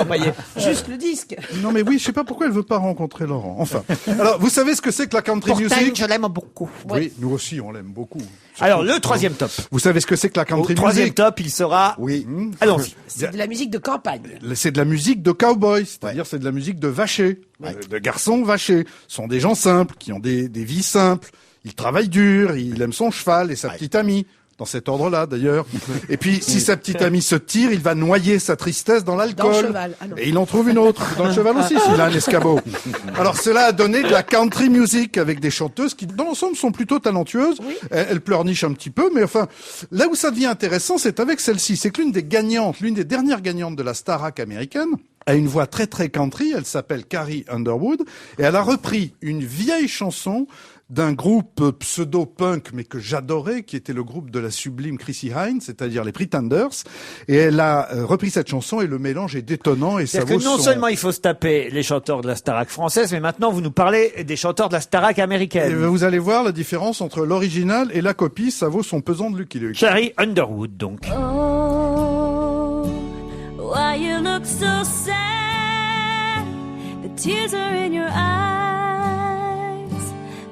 Juste le disque. Non mais oui, je sais pas pourquoi elle veut pas rencontrer Laurent. Enfin, alors vous savez ce que c'est que la country music? je l'aime beaucoup. Oui, nous aussi on l'aime beaucoup. Alors, le troisième top. Vous savez ce que c'est que la Au country troisième music? top, il sera... Oui. Allons-y. C'est de la musique de campagne. C'est de la musique de cowboy, c'est-à-dire c'est de la musique de vachers, de garçons vachers. Ce sont des gens simples, qui ont des vies simples. Ils travaillent dur, il aime son cheval et sa petite amie. Dans cet ordre-là, d'ailleurs. Et puis, si sa petite amie se tire, il va noyer sa tristesse dans l'alcool. Dans le cheval. Ah non. Et il en trouve une autre. Dans le cheval aussi, s'il a un escabeau. Alors, cela a donné de la country music avec des chanteuses qui, dans l'ensemble, sont plutôt talentueuses. Elles pleurnichent un petit peu, mais enfin, là où ça devient intéressant, c'est avec celle-ci. C'est que l'une des dernières gagnantes de la Starac américaine, a une voix très très country. Elle s'appelle Carrie Underwood. Et elle a repris une vieille chanson d'un groupe pseudo-punk, mais que j'adorais, qui était le groupe de la sublime Chrissy Hynde, c'est-à-dire les Pretenders. Et elle a repris cette chanson et le mélange est détonnant et ça C'est-à-dire vaut que non son... seulement il faut se taper les chanteurs de la Starac française, mais maintenant vous nous parlez des chanteurs de la Starac Et américaine. vous allez voir la différence entre l'original et la copie, ça vaut son pesant de Lucky Luke. Carrie Underwood, donc. Oh, why you look so sad? The tears are in your eyes.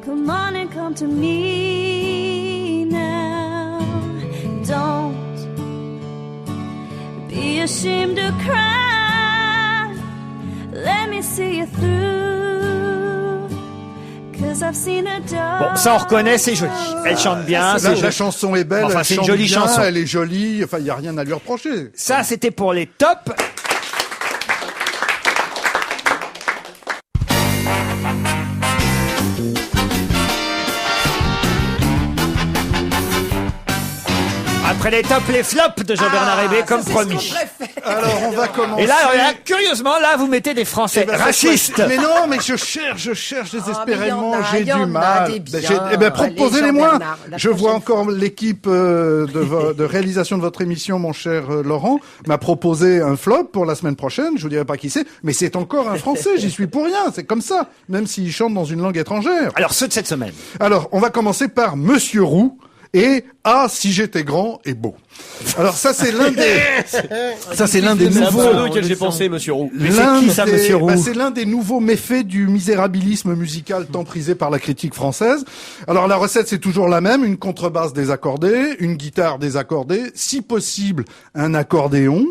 Come on and come to me now. Don't be ashamed to cry. Let me see you through. 'Cause I've seen a dog. Bon, ça on reconnaît, c'est joli. Elle chante bien, c'est La joli. chanson est belle, Enfin, elle c'est une chante jolie bien, chanson. elle est jolie, enfin il y a rien à lui reprocher. Ça, c'était pour les tops. Après les tops, les flops de Jean-Bernard Hébé, comme promis. Alors on va commencer. Et là, curieusement, là, vous mettez des Français Eh ben, racistes. Mais non, mais je cherche désespérément, j'ai il y en du a mal. des Ben, biens. eh ben, proposez-les-moi. Jean-Bernard, la Je vois prochaine encore l'équipe de réalisation de votre émission, mon cher Laurent, m'a proposé un flop pour la semaine prochaine. Je vous dirai pas qui c'est, mais c'est encore un Français. J'y suis pour rien. C'est comme ça, même s'il chante dans une langue étrangère. Alors, ceux de cette semaine. Alors, on va commencer par Monsieur Roux. Et ah, si j'étais grand et beau. Alors ça c'est l'un des C'est un nouveaux pseudo auquel j'ai pensé, Monsieur Roux. Mais c'est qui ça, Monsieur Roux? C'est l'un des nouveaux méfaits du misérabilisme musical tant prisé par la critique française. Alors la recette c'est toujours la même, une contrebasse désaccordée, une guitare désaccordée, si possible un accordéon,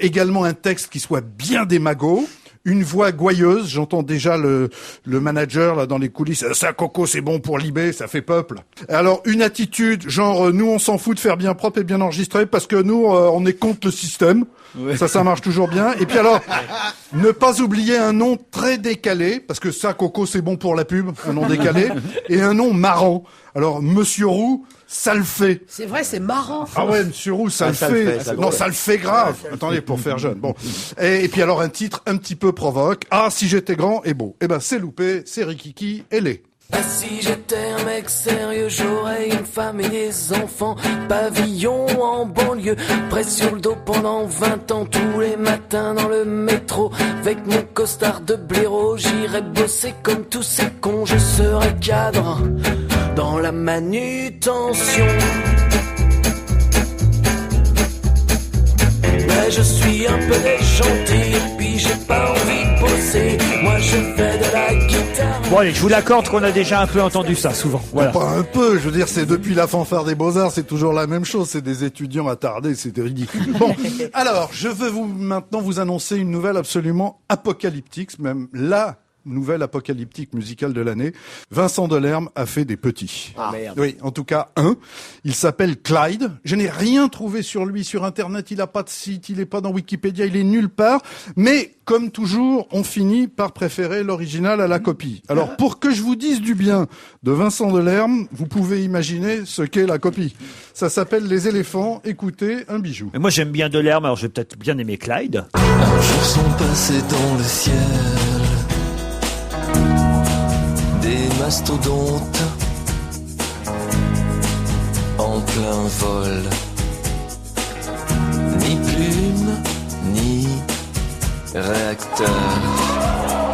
également un texte qui soit bien démago. Une voix gouailleuse, j'entends déjà le manager là dans les coulisses. Ça Coco, c'est bon pour l'IB, ça fait peuple. Alors une attitude genre nous on s'en fout de faire bien propre et bien enregistré parce que nous on est contre le système. Ouais. Ça marche toujours bien. Et puis alors ne pas oublier un nom très décalé parce que ça Coco, c'est bon pour la pub, un nom décalé et un nom marrant. Alors Monsieur Roux, ça le fait. C'est vrai, c'est marrant. Ah ouais, Monsieur Roux, ça le fait. Non, ça le fait grave. Attendez, pour faire jeune. Bon. Et puis alors un titre un petit peu provoque. Ah, si j'étais grand et beau. Eh ben, c'est loupé, c'est Rikiki et les. Ah, si j'étais un mec sérieux, j'aurais une femme et des enfants. Pavillon en banlieue, près sur le dos pendant 20 ans. Tous les matins dans le métro, avec mon costard de blaireau. J'irais bosser comme tous ces cons, je serais cadre dans la manutention. Mais je suis un peu déjanté, et puis j'ai pas envie de bosser. Moi je fais de la guitare. Bon allez, je vous l'accorde qu'on a déjà un peu entendu ça souvent. Voilà. Pas un peu, je veux dire, c'est depuis la fanfare des Beaux-Arts, c'est toujours la même chose, c'est des étudiants attardés, c'était ridicule. Bon, alors, je veux maintenant vous annoncer une nouvelle absolument apocalyptique, même la nouvelle apocalyptique musicale de l'année. Vincent Delerme a fait des petits. Ah merde. Oui, en tout cas un. Il s'appelle Clyde. Je n'ai rien trouvé sur lui sur Internet. Il a pas de site, il est pas dans Wikipédia, il est nulle part. Mais comme toujours, on finit par préférer l'original à la copie. Alors pour que je vous dise du bien de Vincent Delerme, vous pouvez imaginer ce qu'est la copie. Ça s'appelle Les Éléphants. Écoutez, un bijou. Mais moi j'aime bien Delerme, alors j'ai peut-être bien aimé Clyde. Un jour sont passés dans le ciel des mastodontes en plein vol. Ni plume, ni réacteur. acteur.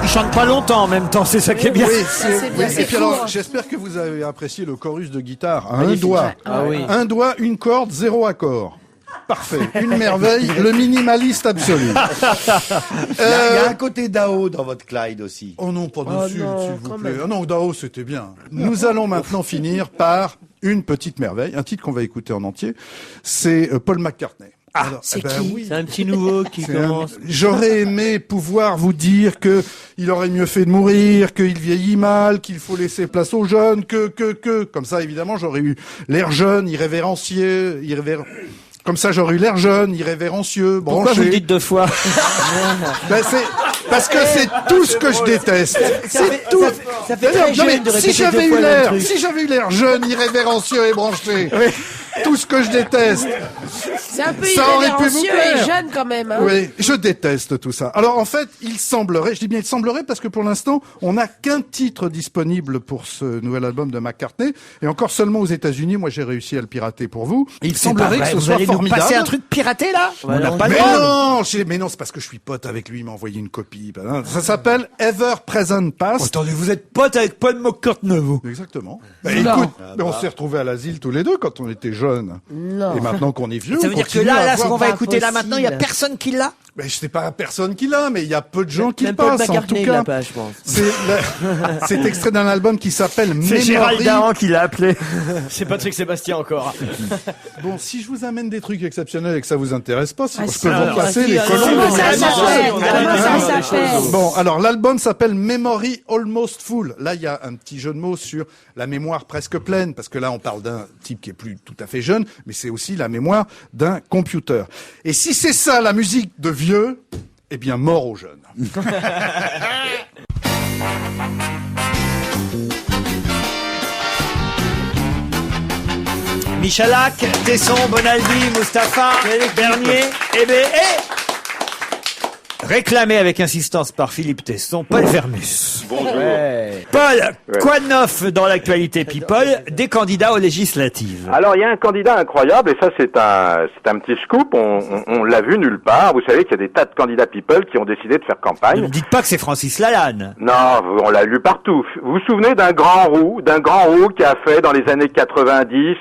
Il chante pas longtemps en même temps, c'est ça qui est bien. Oui, c'est bien, oui. c'est Et puis fou, alors, hein. j'espère que vous avez apprécié le chorus de guitare. Un Magnifique. doigt. Ah oui. Un doigt, une corde, 0 accord. Parfait. Une merveille. Le minimaliste absolu. Il y a un côté Dao dans votre Clyde aussi. Oh non, pas Oh dessus, non, s'il vous quand plaît. même. Ah non, Dao, c'était bien. Nous allons maintenant finir par une petite merveille, un titre qu'on va écouter en entier. C'est Paul McCartney. Alors, c'est eh ben qui oui. C'est un petit nouveau qui C'est commence. J'aurais aimé pouvoir vous dire que il aurait mieux fait de mourir, qu'il vieillit mal, qu'il faut laisser place aux jeunes, comme ça, évidemment, j'aurais eu l'air jeune, comme ça, j'aurais eu l'air jeune, irrévérencieux, branché. Pourquoi vous le dites deux fois? Ben, c'est parce que c'est tout ce que je déteste. C'est tout. Ça fait très Non, mais jeune de répéter si j'avais deux eu fois le même l'air, truc. si j'avais eu l'air jeune, irrévérencieux et branché, tout ce que je déteste. C'est un peu Ça aurait pu vous irrévérencieux plaire. et jeune quand même. Hein. Oui, je déteste tout ça. Alors en fait, il semblerait, je dis bien il semblerait parce que pour l'instant, on n'a qu'un titre disponible pour ce nouvel album de McCartney et encore seulement aux États-Unis. Moi, j'ai réussi à le pirater pour vous. Et il C'est pas semblerait vrai, que ce vous soit allez nous formidable. passer un truc piraté là? On n'a pas le Mais droit. non, mais non, c'est parce que je suis pote avec lui, il m'a envoyé une copie. Ben, ça s'appelle Ever Present Past. Attendez, vous êtes pote avec Paul McCartney, vous? Exactement. Ben, écoute, mais on s'est retrouvés à l'asile tous les deux quand on était jeunes. Non. Et maintenant qu'on est vieux, Ça on veut dire que continue à là, ce avoir- qu'on va pas écouter là possible. maintenant, il y a personne qui l'a? Ben, je sais pas personne qui l'a, mais il y a peu de gens qui le Même Paul passent, en McCartney tout l'a cas. pas, je pense. C'est extrait d'un album qui s'appelle C'est Gérald Memory. Dahan qui l'a appelé. C'est Patrick Sébastien encore. Bon, si je vous amène des trucs exceptionnels et que ça vous intéresse pas, Ah, je si. peux vous Alors, repasser si, les alors, colons. Comment ça Vraiment, s'appelle? on Comment a ça s'appelle? Bon, alors l'album s'appelle Memory Almost Full. Là, il y a un petit jeu de mots sur la mémoire presque pleine, parce que là, on parle d'un type qui est plus tout à fait jeune, mais c'est aussi la mémoire d'un computer. Et si c'est ça la musique de vieux, eh bien, mort aux jeunes. Michalak, Tesson, Bonaldi, Mustapha, Bernier, Hébé et... Réclamé avec insistance par Philippe Tesson, Paul Vermus. Bonjour. Paul, quoi de neuf dans l'actualité People des candidats aux législatives? Alors il y a un candidat incroyable et ça c'est un petit scoop, on l'a vu nulle part. Vous savez qu'il y a des tas de candidats people qui ont décidé de faire Ne campagne. me dites pas que c'est Francis Lalanne. Non, on l'a lu partout. Vous vous souvenez d'un grand roux qui a fait dans les années 90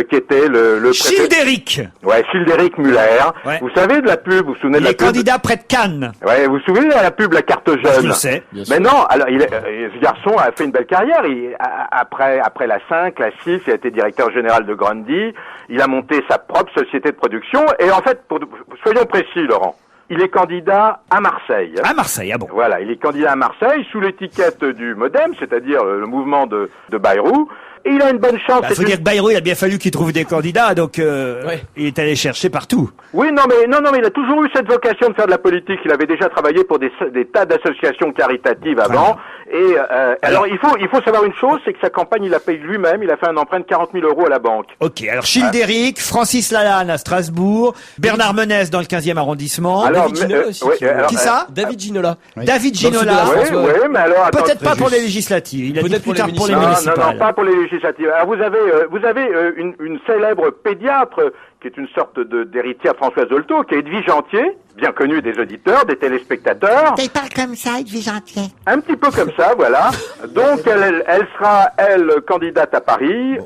qui était le Childéric. Ouais, Childéric Muller. Ouais. Vous savez de la pub, vous vous souvenez de Il la est pub? candidat près de Cannes. Ouais, vous vous souvenez de la pub La Carte Jeune? Je le sais. Mais non, alors ce garçon a fait une belle carrière. Après la 5, la 6, il a été directeur général de Grundy. Il a monté sa propre société de production. Et en fait, soyons précis, Laurent, il est candidat à Marseille. À Marseille, ah bon. Voilà, il est candidat à Marseille sous l'étiquette du MoDem, c'est-à-dire le mouvement de Bayrou. Et il a une bonne chance. Il faut dire que Bayrou, il a bien fallu qu'il trouve des candidats, donc Ouais. il est allé chercher partout. Oui, non, mais il a toujours eu cette vocation de faire de la politique. Il avait déjà travaillé pour des tas d'associations caritatives avant. Et alors il faut savoir une chose, c'est que sa campagne, il la paye lui-même. Il a fait un emprunt de 40 000 € à la banque. Ok, alors Childéric, Francis Lalanne à Strasbourg, Bernard Menès dans le 15e arrondissement. Alors, David Ginola aussi. ouais, qui est- alors, Qui ça? David Ginola. David Dans le sud de Ginola. la France. Oui, oui, mais alors attends, Peut-être pas pour les législatives. Il a dit Peut-être plus pour tard les pour les non, municipales. non, pas pour les législatives. Alors vous avez une célèbre pédiatre qui est une sorte d'héritière Françoise Dolto, qui est Edwige Jantier, bien connue des auditeurs, des téléspectateurs. Il parle comme ça, Edwige Jantier. Un petit peu comme ça, voilà. Donc elle sera, candidate à Paris,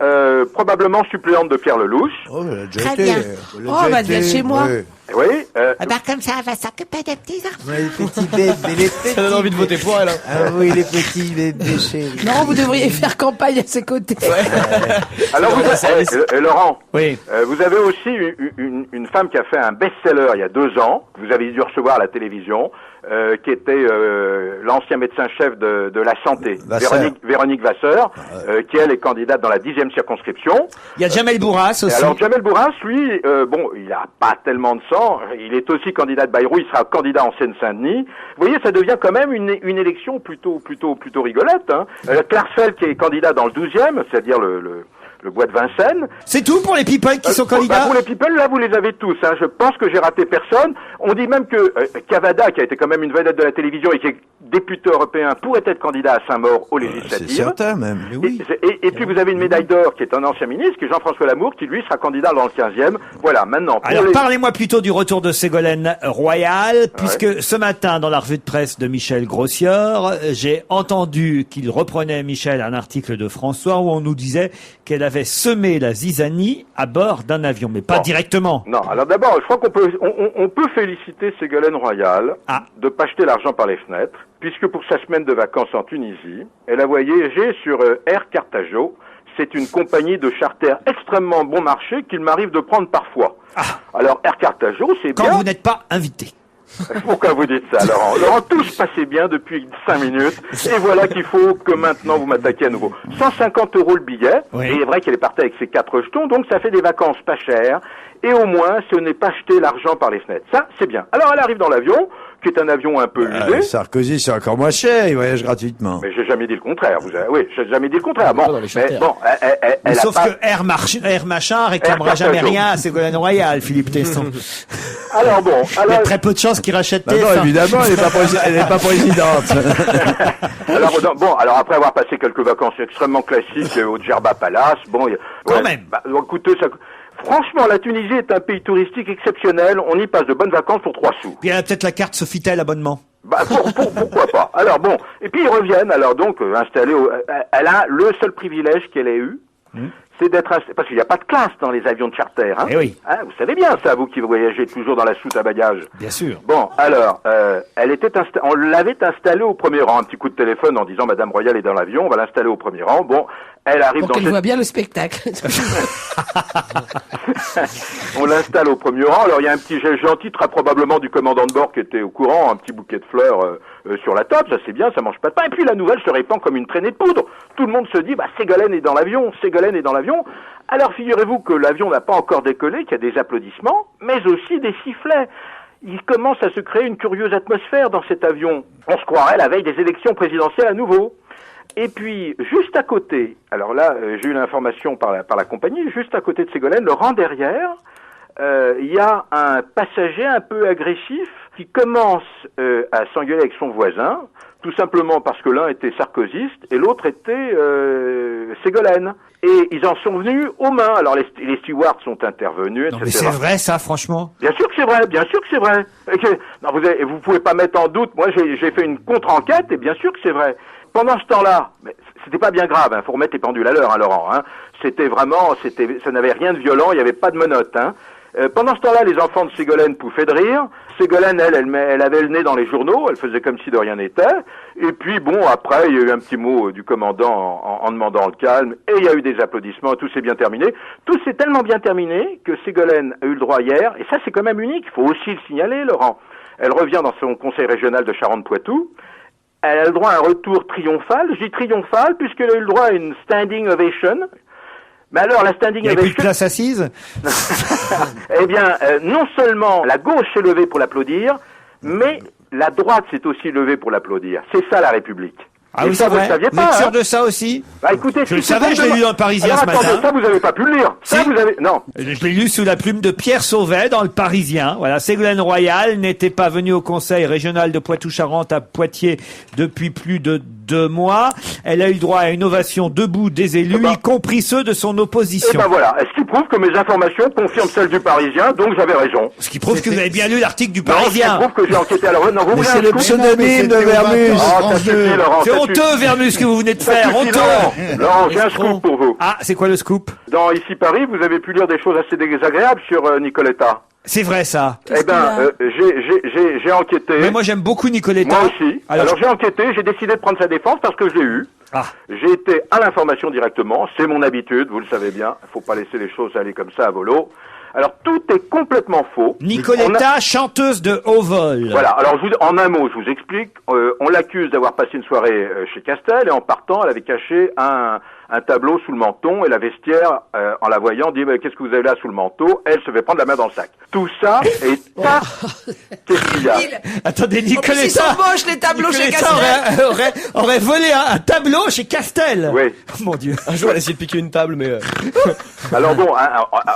probablement suppléante de Pierre Lelouch. Oh, elle a déjà Très été. bien. Elle a Oh, déjà bah, viens été, chez moi. ouais. Oui, Ah bah comme ça, elle va s'occuper des petits enfants. Ouais, les petits bébés, les petits. Ça donne envie de voter pour elle. Hein. Ah oui, les petits bébés chéris. Non, vous devriez faire campagne à ses côtés. alors Laurent, Oui. vous avez aussi une femme qui a fait un best-seller il y a 2 ans, que vous avez dû recevoir à la télévision, qui était l'ancien médecin-chef de la santé, Vasseur. Véronique Vasseur, qui elle est candidate dans la 10e circonscription. Il y a Jamel Bourras Et aussi. alors Jamel Bourras, lui, bon, il a pas tellement de sang, il est aussi candidat de Bayrou, il sera candidat en Seine-Saint-Denis. Vous voyez, ça devient quand même une élection plutôt rigolote. Hein. Klarsfeld qui est candidat dans le 12e, c'est-à-dire le le bois de Vincennes. C'est tout pour les people qui sont candidats? Pour les people, là, vous les avez tous. Hein. Je pense que j'ai raté personne. On dit même que Cavada, qui a été quand même une vedette de la télévision et qui est député européen, pourrait être candidat à Saint-Maur aux législatives. C'est certain, même. Et puis vous avez une médaille d'or qui est un ancien ministre, qui est Jean-François Lamour, qui lui sera candidat dans le 15e. Voilà, maintenant. Alors parlez-moi plutôt du retour de Ségolène Royal, puisque ce matin, dans la revue de presse de Michel Grossior, j'ai entendu qu'il reprenait, Michel, un article de François où on nous disait qu'elle avait semé la zizanie à bord d'un avion, mais pas directement. Non, alors d'abord, je crois on peut féliciter Ségolène Royal de pas jeter l'argent par les fenêtres, puisque pour sa semaine de vacances en Tunisie, elle a voyagé sur Air Carthago. C'est une compagnie de charter extrêmement bon marché qu'il m'arrive de prendre parfois. Alors Air Carthago, c'est bien. Quand vous n'êtes pas invité. Pourquoi vous dites ça, Laurent? Laurent, tout se passait bien depuis 5 minutes, et voilà qu'il faut que maintenant vous m'attaquiez à nouveau. 150 € le billet, et il est vrai qu'elle est partie avec ses 4 jetons, donc ça fait des vacances pas chères, et au moins, ce n'est pas jeter l'argent par les fenêtres. Ça, c'est bien. Alors, elle arrive dans l'avion, qui est un avion un peu usé. Sarkozy, c'est encore moins cher, il voyage gratuitement. Mais j'ai jamais dit le contraire. Oui, j'ai jamais dit le contraire. Bon, mais bon, elle sauf a pas... que Air Machin réclamera jamais rien à Ségolène Royal, Philippe Tesson. Alors bon, il y a très peu de chances qu'il rachète TF1. Non, évidemment, elle n'est pas présidente. alors après avoir passé quelques vacances extrêmement classiques au Djerba Palace, quand même. Écoutez, ça... Franchement, la Tunisie est un pays touristique exceptionnel. On y passe de bonnes vacances pour 3 sous. Puis elle a peut-être la carte Sofitel abonnement. Pourquoi pas. Alors bon, et puis ils reviennent. Alors donc installés. Elle a le seul privilège qu'elle ait eu, c'est d'être parce qu'il n'y a pas de classe dans les avions de charter. Hein. Eh oui. Hein, vous savez bien ça, vous qui voyagez toujours dans la soute à bagages. Bien sûr. Bon, alors, on l'avait installée au premier rang. Un petit coup de téléphone en disant Madame Royal est dans l'avion, on va l'installer au premier rang. Bon, elle arrive pour qu'elle voit bien le spectacle. On l'installe au premier rang. Alors il y a un petit geste gentil, très probablement du commandant de bord qui était au courant, un petit bouquet de fleurs sur la table, ça c'est bien, ça mange pas de pain. Et puis la nouvelle se répand comme une traînée de poudre. Tout le monde se dit, Ségolène est dans l'avion, Ségolène est dans l'avion. Alors figurez-vous que l'avion n'a pas encore décollé, qu'il y a des applaudissements, mais aussi des sifflets. Il commence à se créer une curieuse atmosphère dans cet avion. On se croirait la veille des élections présidentielles à nouveau. Et puis, juste à côté, alors là, j'ai eu l'information par la compagnie, juste à côté de Ségolène, le rang derrière, il y a un passager un peu agressif qui commence à s'engueuler avec son voisin, tout simplement parce que l'un était sarkozyste et l'autre était Ségolène. Et ils en sont venus aux mains. Alors les stewards sont intervenus, etc. Non, mais c'est vrai ça, franchement. Bien sûr que c'est vrai, bien sûr que c'est vrai. Non, vous pouvez pas mettre en doute. Moi, j'ai fait une contre-enquête et bien sûr que c'est vrai. Pendant ce temps-là, mais c'était pas bien grave, faut remettre les pendules à l'heure, hein, Laurent. C'était vraiment, ça n'avait rien de violent, il n'y avait pas de menottes. Pendant ce temps-là, les enfants de Ségolène pouffaient de rire. Ségolène, elle avait le nez dans les journaux, elle faisait comme si de rien n'était. Et puis bon, après, il y a eu un petit mot du commandant en demandant le calme, et il y a eu des applaudissements, tout s'est bien terminé. Tout s'est tellement bien terminé que Ségolène a eu le droit hier, et ça c'est quand même unique, il faut aussi le signaler, Laurent. Elle revient dans son conseil régional de Charente-Poitou. Elle a le droit à un retour triomphal. Je dis triomphal puisqu'elle a eu le droit à une standing ovation. Mais alors, la standing ovation... Il n'y a plus de place assise. Eh bien, non seulement la gauche s'est levée pour l'applaudir, mais la droite s'est aussi levée pour l'applaudir. C'est ça la République. Ah oui, ça, vous le saviez pas, pas, sûr de ça aussi? Écoutez, je le savais, je l'ai lu dans le Parisien ce matin. Ça, vous n'avez pas pu le lire. Ça, vous avez... Non. Je l'ai lu sous la plume de Pierre Sauvet dans le Parisien. Voilà, Ségolène Royal n'était pas venue au Conseil régional de Poitou-Charentes à Poitiers depuis plus de 2 mois. Elle a eu le droit à une ovation debout des élus, y compris ceux de son opposition. Et voilà. Ce qui prouve que mes informations confirment celles du Parisien, donc j'avais raison. Ce qui prouve que vous avez bien lu l'article du Parisien. Ce qui prouve que j'ai enquêté à la non, vous mais c'est le pseudonyme de Vermus. C'est honteux, Vermus, ce que vous venez de faire. Honteux. Laurent, j'ai un scoop pour vous. Ah, c'est quoi le scoop? Dans Ici Paris, vous avez pu lire des choses assez désagréables sur Nicoletta. C'est vrai ça. Eh ben, j'ai enquêté. Mais moi j'aime beaucoup Nicoletta. Moi aussi. Alors j'ai enquêté, j'ai décidé de prendre sa défense parce que je l'ai eu. J'ai été à l'information directement, c'est mon habitude, vous le savez bien. Faut pas laisser les choses aller comme ça à volo. Alors tout est complètement faux. Nicoletta, chanteuse de haut vol. Voilà. Alors en un mot, je vous explique. On l'accuse d'avoir passé une soirée chez Castel et en partant, elle avait caché un un tableau sous le menton et la vestiaire, en la voyant, dit mais qu'est-ce que vous avez là sous le manteau? Elle se fait prendre la main dans le sac. Tout ça est qu'est-ce qu'il y a? Attendez, En plus, ils Nicoletta. sont moches, les tableaux chez Nicoletta Castel. aurait volé un tableau chez Castel. Oui. Oh, mon Dieu. Un jour, elle a essayé de piquer une table, mais... Alors bon, hein,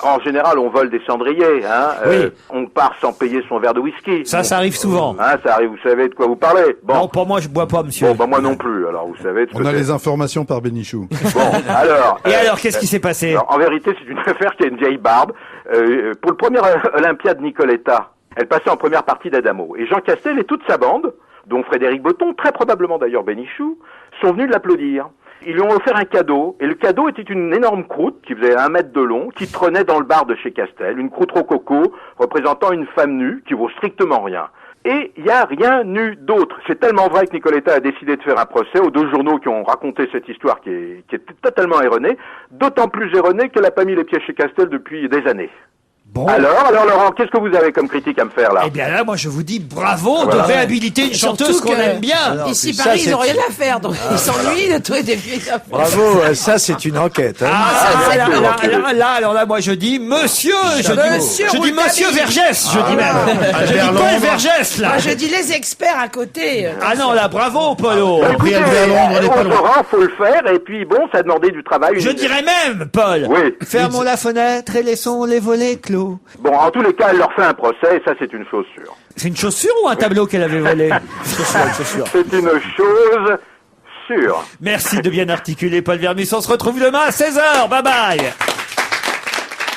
en général, on vole des cendriers. Hein, Oui. On part sans payer son verre de whisky. Ça arrive souvent. Hein, ça arrive, vous savez de quoi vous parlez. Bon. Non, pour moi, je bois pas, monsieur. Bon, bah moi non plus. Alors vous savez de ce On que a c'est. les informations par Bénichou. Bon, alors. Et alors, qu'est-ce qui s'est passé? Alors, en vérité, c'est une affaire qui a une vieille barbe. Pour le premier Olympiade Nicoletta, elle passait en première partie d'Adamo. Et Jean Castel et toute sa bande, dont Frédéric Botton, très probablement d'ailleurs Bénichou, sont venus l'applaudir. Ils lui ont offert un cadeau, et le cadeau était une énorme croûte qui faisait 1 mètre de long, qui trônait dans le bar de chez Castel, une croûte rococo représentant une femme nue qui vaut strictement rien. Et il n'y a rien eu d'autre. C'est tellement vrai que Nicoletta a décidé de faire un procès aux 2 journaux qui ont raconté cette histoire qui est totalement erronée, d'autant plus erronée qu'elle n'a pas mis les pieds chez Castel depuis des années. Bon. Alors Laurent, qu'est-ce que vous avez comme critique à me faire là? Eh bien là, moi, je vous dis bravo Voilà. de réhabiliter une chanteuse qu'on aime bien. Alors, Ici, puis Paris, ça, ils n'ont c'est- rien à faire, donc ils s'ennuient de trouver des vieilles affaires. Bravo, ça c'est une enquête. Hein. Alors là, moi, je dis monsieur, je Monsieur dis monsieur Rouletabille. Vergès, je dis même. Je dis Paul Vergès, là. Moi, je dis les experts à côté. Ah non, là, bravo, Polo. Bah, écoutez, on saura, faut le faire, et puis bon, ça a demandé du travail. Je dirais même, Paul. Oui. Fermons la fenêtre et laissons les volets clos. Bon, en tous les cas, elle leur fait un procès, et ça c'est une chose sûre. C'est une chaussure ou un tableau qu'elle avait volé? C'est une chose sûre. Merci de bien articuler, Paul Vermus. On se retrouve demain à 16h. Bye bye.